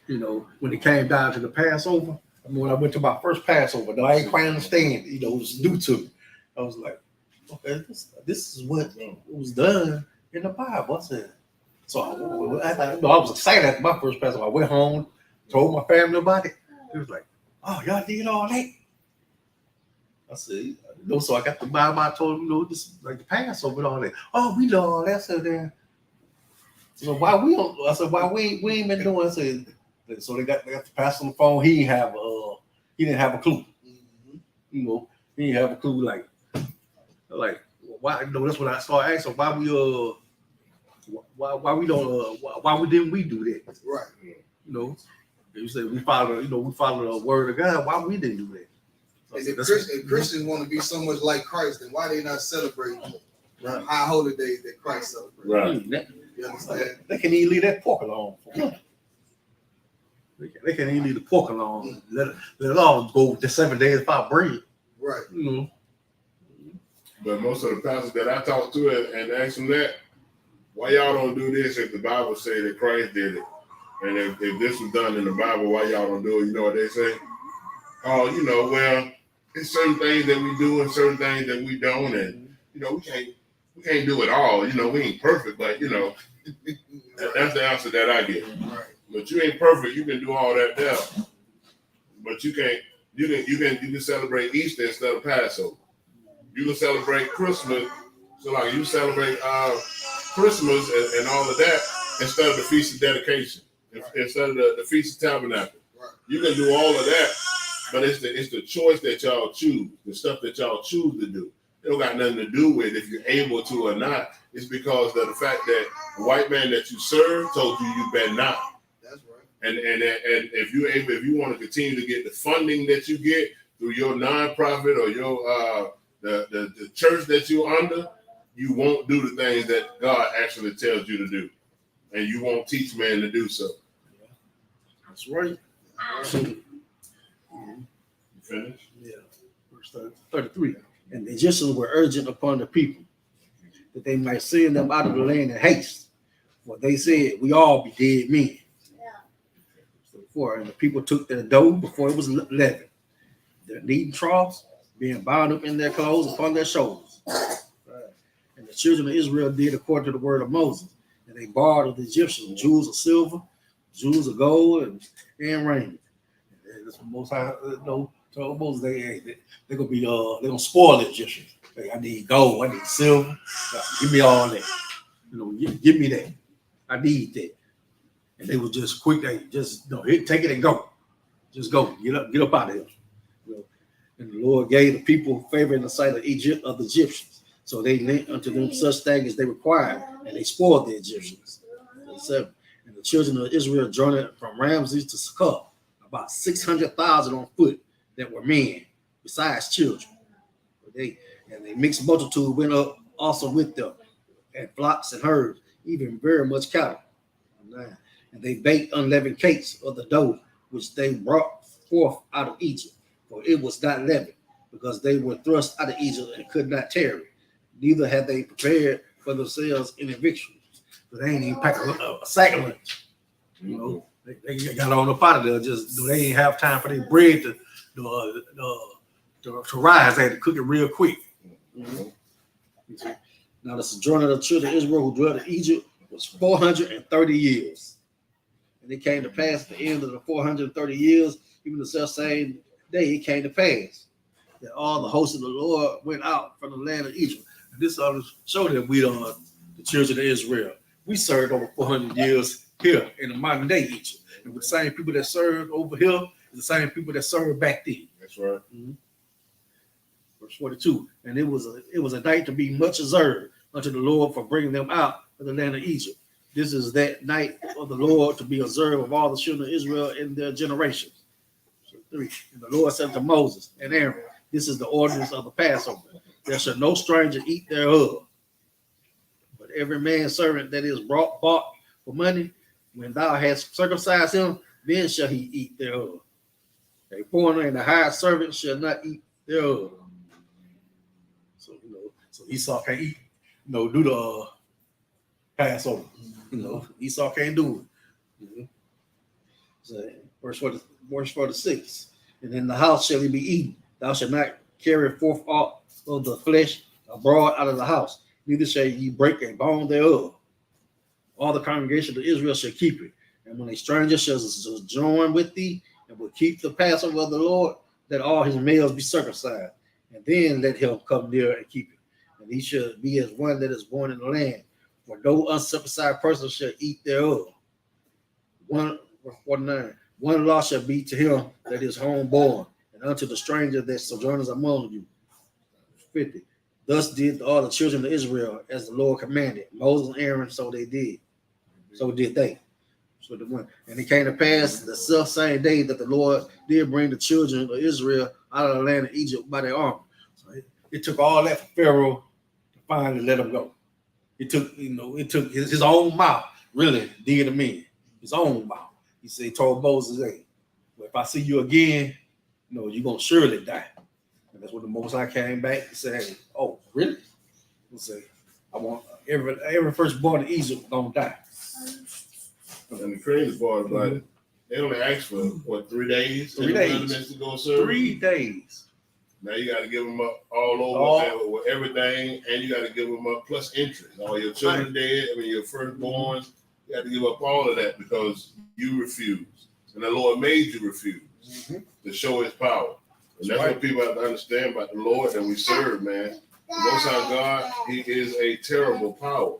you know, when it came down to the Passover. I mean, when I went to my first Passover, though I ain't quite understand, you know, it was new to me. I was like, okay, this is what was done in the Bible. I said, so I was excited after my first Passover. I went home, told my family about it. It was like, oh, y'all did all that? I said, you know, so I got the Bible. I told them, you know, this like the Passover and all that. Oh, we know all that. So then, so why we don't? I said, why we ain't been doing? I said, so they got the pastor on the phone. He didn't have a clue. Mm-hmm. You know, he didn't have a clue. Like why? You know, that's when I started asking why didn't we do that? Right. You know, you said we follow the word of God. Why we didn't do that? And if Christians want to be so much like Christ, then why they not celebrate high holy days that Christ celebrated? Right. You understand? They can even leave that pork alone. They can even leave the pork alone. Let it all go the 7 days without bread. Right. You know. But most of the pastors that I talk to and ask them that, why y'all don't do this if the Bible say that Christ did it? And if this was done in the Bible, why y'all don't do it? You know what they say? Oh, you know, well, it's certain things that we do and certain things that we don't, and you know, we can't do it all. You know, we ain't perfect, but you know, that's the answer that I get. Right. But you ain't perfect. You can do all that there, but you can't. You can celebrate Easter instead of Passover. You can celebrate Christmas. So like you celebrate Christmas and all of that instead of the Feast of Dedication, instead of the Feast of Tabernacle. Right. You can do all of that. But it's the choice that y'all choose, the stuff that y'all choose to do. It don't got nothing to do with if you're able to or not. It's because of the fact that the white man that you serve told you better not. That's right. And if you want to continue to get the funding that you get through your nonprofit or your the church that you're under, you won't do the things that God actually tells you to do, and you won't teach man to do so. That's right. Finish. Yeah, verse 33. And the Egyptians were urgent upon the people that they might send them out of the land in haste. For they said, we all be dead men. And the people took their dough before it was leavened, their kneading troughs being bound up in their clothes upon their shoulders. And the children of Israel did according to the word of Moses. And they borrowed of the Egyptians jewels of silver, jewels of gold, and raiment. And that's what Most High told Moses they're gonna spoil the Egyptians. Hey, I need gold, I need silver, give me all that. Give me that. I need that. And they were just quick. They just take it and go. Just go. Get up out of here. And the Lord gave the people favor in the sight of Egypt of the Egyptians. So they lent unto them such things as they required, and they spoiled the Egyptians. 7. And the children of Israel journeyed from Ramses to Succoth, about 600,000 on foot that were men, besides children. They mixed multitude went up also with them, and flocks and herds, even very much cattle. 9. And they baked unleavened cakes of the dough which they brought forth out of Egypt, for it was not leavened, because they were thrust out of Egypt and could not tarry. Neither had they prepared for themselves any victuals, but they ain't even packed a sack of lunch. They got on up out of there. Just they ain't have time for their bread to rise. They had to cook it real quick. Now the sojourner of the children of Israel who dwelt in Egypt was 430 years. And it came to pass at the end of the 430 years, even the self-same day, it came to pass that all the hosts of the Lord went out from the land of Egypt. And this showed that we are the children of Israel. We served over 400 years here in the modern day Egypt. And with the same people that served over here, the same people that served back then. That's right. Verse 42. And it was a night to be much observed unto the Lord for bringing them out of the land of Egypt. This is that night of the Lord to be observed of all the children of Israel in their generations. 3. And the Lord said to Moses and Aaron, this is the ordinance of the Passover. There shall no stranger eat thereof. But every man's servant that is bought for money, when thou hast circumcised him, then shall he eat thereof. A foreigner and a hired servant shall not eat thereof. So Esau can't eat, do the Passover. Esau can't do it. So, verse 46. And in the house shall he be eaten. Thou shalt not carry forth aught of the flesh abroad out of the house, neither shall ye break a bone thereof. All the congregation of Israel shall keep it. And when a stranger shall join with thee and will keep the Passover of the Lord, let all his males be circumcised. And then let him come near and keep it. And he shall be as one that is born in the land. For no uncircumcised person shall eat thereof. 49. One law shall be to him that is homeborn, and unto the stranger that sojourners among you. 50. Thus did all the children of Israel as the Lord commanded. Moses and Aaron, so they did. So did they. So the one. And it came to pass the self same day that the Lord did bring the children of Israel out of the land of Egypt by their arm. So it took all that for Pharaoh to finally let them go. It took his own mouth really did him in. His own mouth. He told Moses, hey, well, if I see you again, you're gonna surely die. And that's when the Most High came back and said, hey, oh, really? He said, I want every firstborn in Egypt gonna die. And the crazy part is like they only asked for 3 days? 3 days. To go serve. 3 days. Now you got to give them up all over with everything, and you got to give them up plus interest. All your children dead, your firstborns, you got to give up all of that because you refused. And the Lord made you refuse to show his power. And that's what people have to understand about the Lord that we serve, man. The Most High God, he is a terrible power.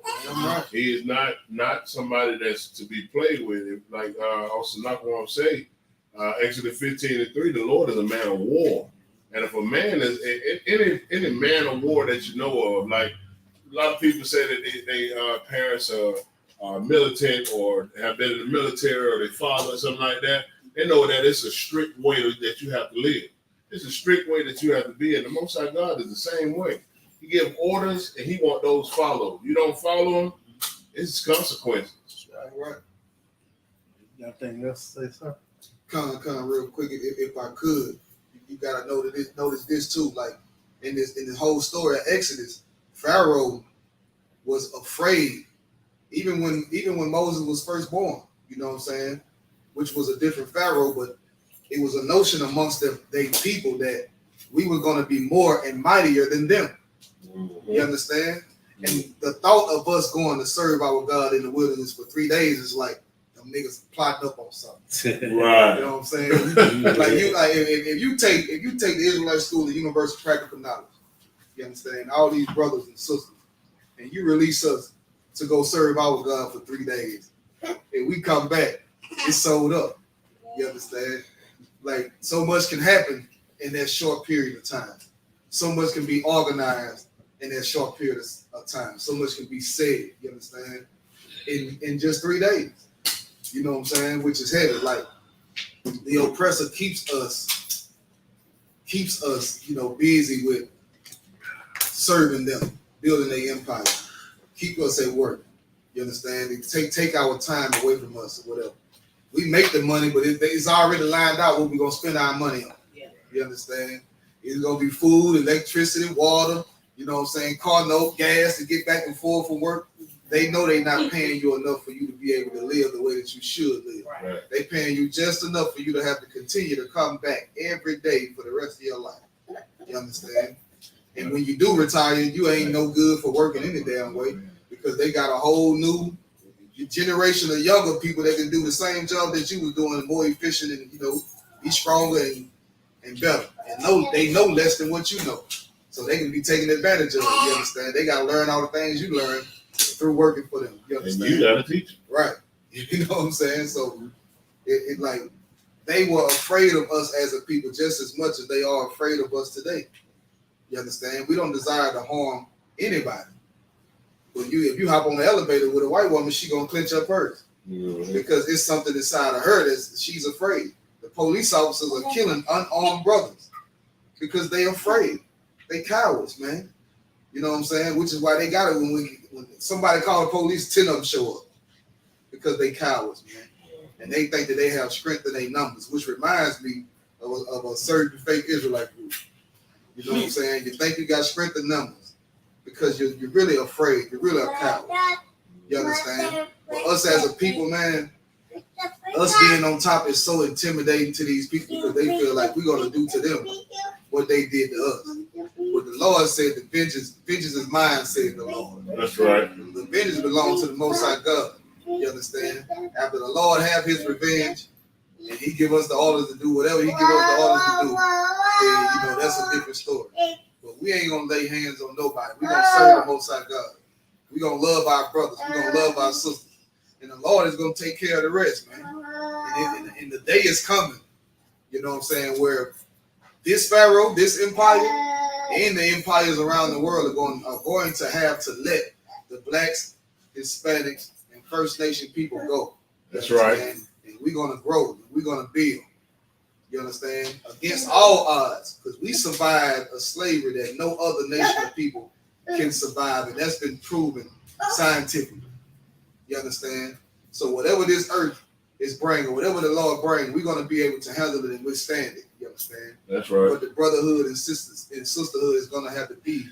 He is not somebody that's to be played with. Like also not going to say, Exodus 15:3, the Lord is a man of war. And if a man is any man of war that you know of, like a lot of people say that they parents are militant or have been in the military or their father or something like that, they know that it's a strict way that you have to live. It's a strict way that you have to be. And the Most High God is the same way. He gives orders and he wants those followed. You don't follow them, it's consequences. Right. You got anything else to say, sir? real quick, if I could, you gotta notice this too. Like in this whole story of Exodus, Pharaoh was afraid, even when Moses was first born. You know what I'm saying? Which was a different Pharaoh, but it was a notion amongst they people that we were going to be more and mightier than them. Mm-hmm. You understand? Mm-hmm. And the thought of us going to serve our God in the wilderness for 3 days is like them niggas plotting up on something. Right. You know what I'm saying? if you take the Israelite School of Universal Practical Knowledge, you understand, all these brothers and sisters, and you release us to go serve our God for 3 days, and we come back, it's sold up. You understand? Like, so much can happen in that short period of time. So much can be organized in that short period of time. So much can be said, you understand, in just 3 days. You know what I'm saying? Which is heavy. Like, the oppressor keeps us, busy with serving them, building their empire. Keep us at work. You understand? Take our time away from us or whatever. We make the money, but it's already lined out what we're going to spend our money on. Yeah. You understand? It's going to be food, electricity, water, you know what I'm saying, car note, gas to get back and forth from work. They know they're not paying you enough for you to be able to live the way that you should live. Right. They're paying you just enough for you to have to continue to come back every day for the rest of your life. You understand? And when you do retire, you ain't no good for working any damn way because they got a whole new generation of younger people that can do the same job that you was doing, more efficient and, be stronger and better. And they know less than what you know. So they can be taking advantage of it, you understand? They got to learn all the things you learned through working for them, you understand? And you got to teach them. Right. You know what I'm saying? So it like, they were afraid of us as a people just as much as they are afraid of us today. You understand? We don't desire to harm anybody. But if you hop on the elevator with a white woman, she gonna clench up first. Mm-hmm. Because it's something inside of her that she's afraid. The police officers are killing unarmed brothers because they afraid. They cowards, man. You know what I'm saying? Which is why they got it when somebody call the police, 10 of them show up because they cowards, man. And they think that they have strength in their numbers, which reminds me of a certain fake Israelite group. You know what I'm saying? You think you got strength in numbers because you're really afraid. You're really a coward. You understand? But us as a people, man, us being on top is so intimidating to these people because they feel like we're going to do to them what they did to us. But the Lord said the vengeance is mine, said the Lord. That's right. The vengeance belongs to the Most High God. You understand? After the Lord have his revenge and he give us the orders to do whatever he give us the orders to do, then, that's a different story. But we ain't going to lay hands on nobody. We're going to serve the Most High God. We're going to love our brothers. We're going to love our sisters. And the Lord is going to take care of the rest, man. And the day is coming, you know what I'm saying, where this Pharaoh, this empire, and the empires around the world are going to have to let the blacks, Hispanics, and First Nation people go. That's right. And we're going to grow. We're going to build. You understand? Against all odds, because we survived a slavery that no other nation of people can survive, and that's been proven scientifically. You understand? So whatever this earth is bringing, whatever the Lord brings, we're going to be able to handle it and withstand it. You understand? That's right. But the brotherhood and sisterhood is going to have to be,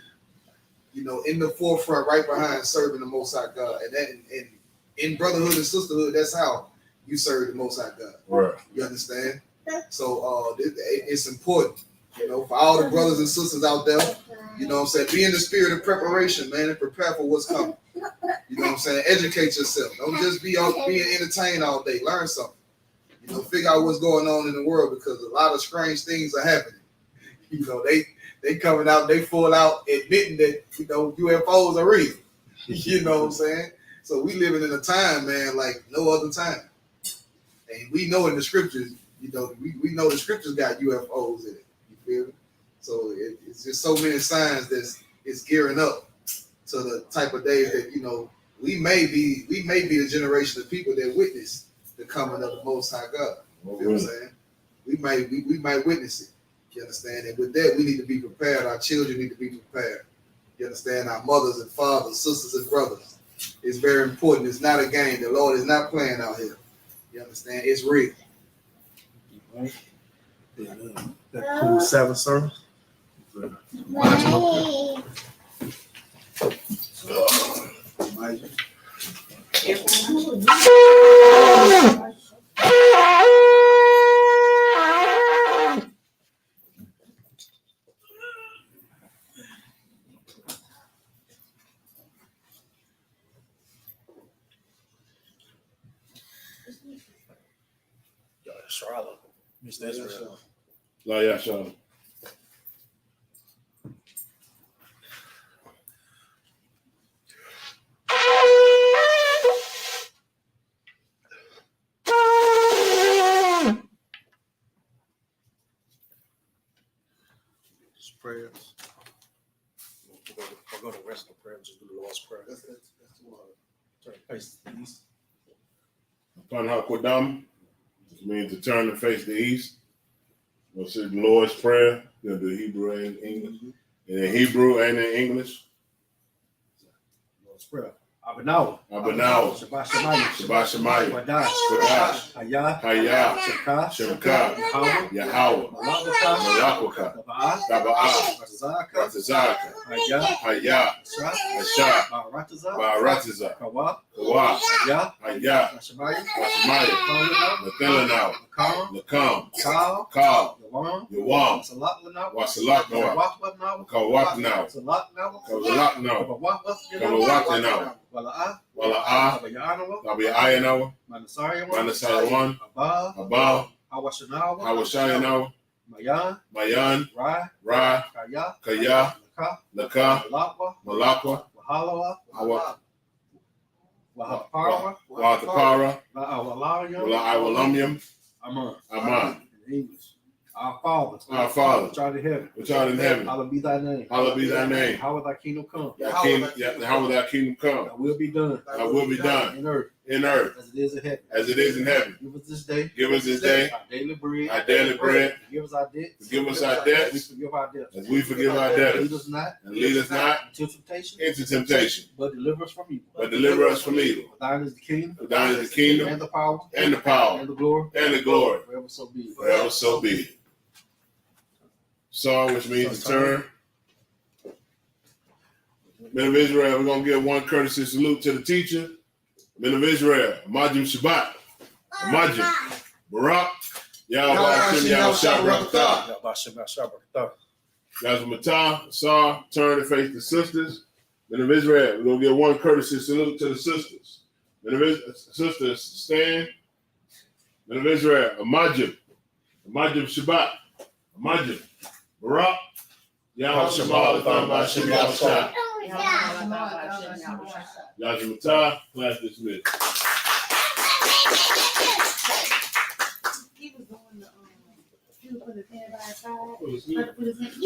in the forefront, right behind serving the Most High God. And in brotherhood and sisterhood, that's how you serve the Most High God. Right. You understand? So it's important, for all the brothers and sisters out there, you know what I'm saying? Be in the spirit of preparation, man, and prepare for what's coming. You know what I'm saying? Educate yourself. Don't just be being entertained all day. Learn something. Figure out what's going on in the world because a lot of strange things are happening. They coming out, they full out admitting that, UFOs are real. You know what I'm saying? So we living in a time, man, like no other time. And we know in the scriptures, we know the scriptures got UFOs in it. You feel me? So it's just so many signs that it's gearing up to the type of days that, we may be the generation of people that witness the coming of the Most High God. You feel what I'm saying? We might witness it. You understand? And with that, we need to be prepared. Our children need to be prepared. You understand? Our mothers and fathers, sisters and brothers. It's very important. It's not a game. The Lord is not playing out here. You understand? It's real. Yeah, that cool Sabbath service. Charlotte, Miss Israel. La Yasha. Prayers. We'll go to the rest of the prayer. Just do the Lord's Prayer. Turn face to the east. Panhakodam, which means to turn and face the east. We'll say the Lord's Prayer, the Hebrew and English. In Hebrew and in English. Lord's Prayer. Abanawa. Shabbat Shemayim. Wadash. Hayah. Shemka. Yahweh. Malakaka. Taba'ah. Ratazaka. Hayah. Asha. Ba'arataza. Kawa. Hayah. Shemayim. Nathalanau. Nakam. Kal. Yawam. Wasalak. Kawatnau. Kawatnau. Wala'ah. Tabi'ayanawa. Manasayawan. Abal. Hawashayanawa. Mayan. Ra. Kaya. Laka. Malakwa. Wahatapara. Wala'awalamyam. Aman. In English. Our Father. Which art in heaven. Hallowed be thy name. How thy kingdom come. How will thy kingdom come? Thy will be done. In earth. As it is in heaven. Give us this day. Our daily bread. Forgive us our debts. As we forgive our debtors. Lead us not into temptation. But deliver us from evil. For thine is the kingdom. And the power. And the glory. Forever so be it. Song, which means to turn. Men of Israel, we're going to give one courtesy salute to the teacher. Men of Israel, Majim Shabbat, Majim, Barak, Yahweh Hashem, Yahweh Shabbat, Yazmatah, Sar, turn and face the sisters. Men of Israel, we're going to give one courtesy salute to the sisters. Men of Israel, sisters, stand. Men of Israel, Majim Shabbat, Majim, Barak, Yahweh Shabbat, Yahweh Yazmatah, class dismissed. He was doing the, he was putting his hand by his side, put his hand.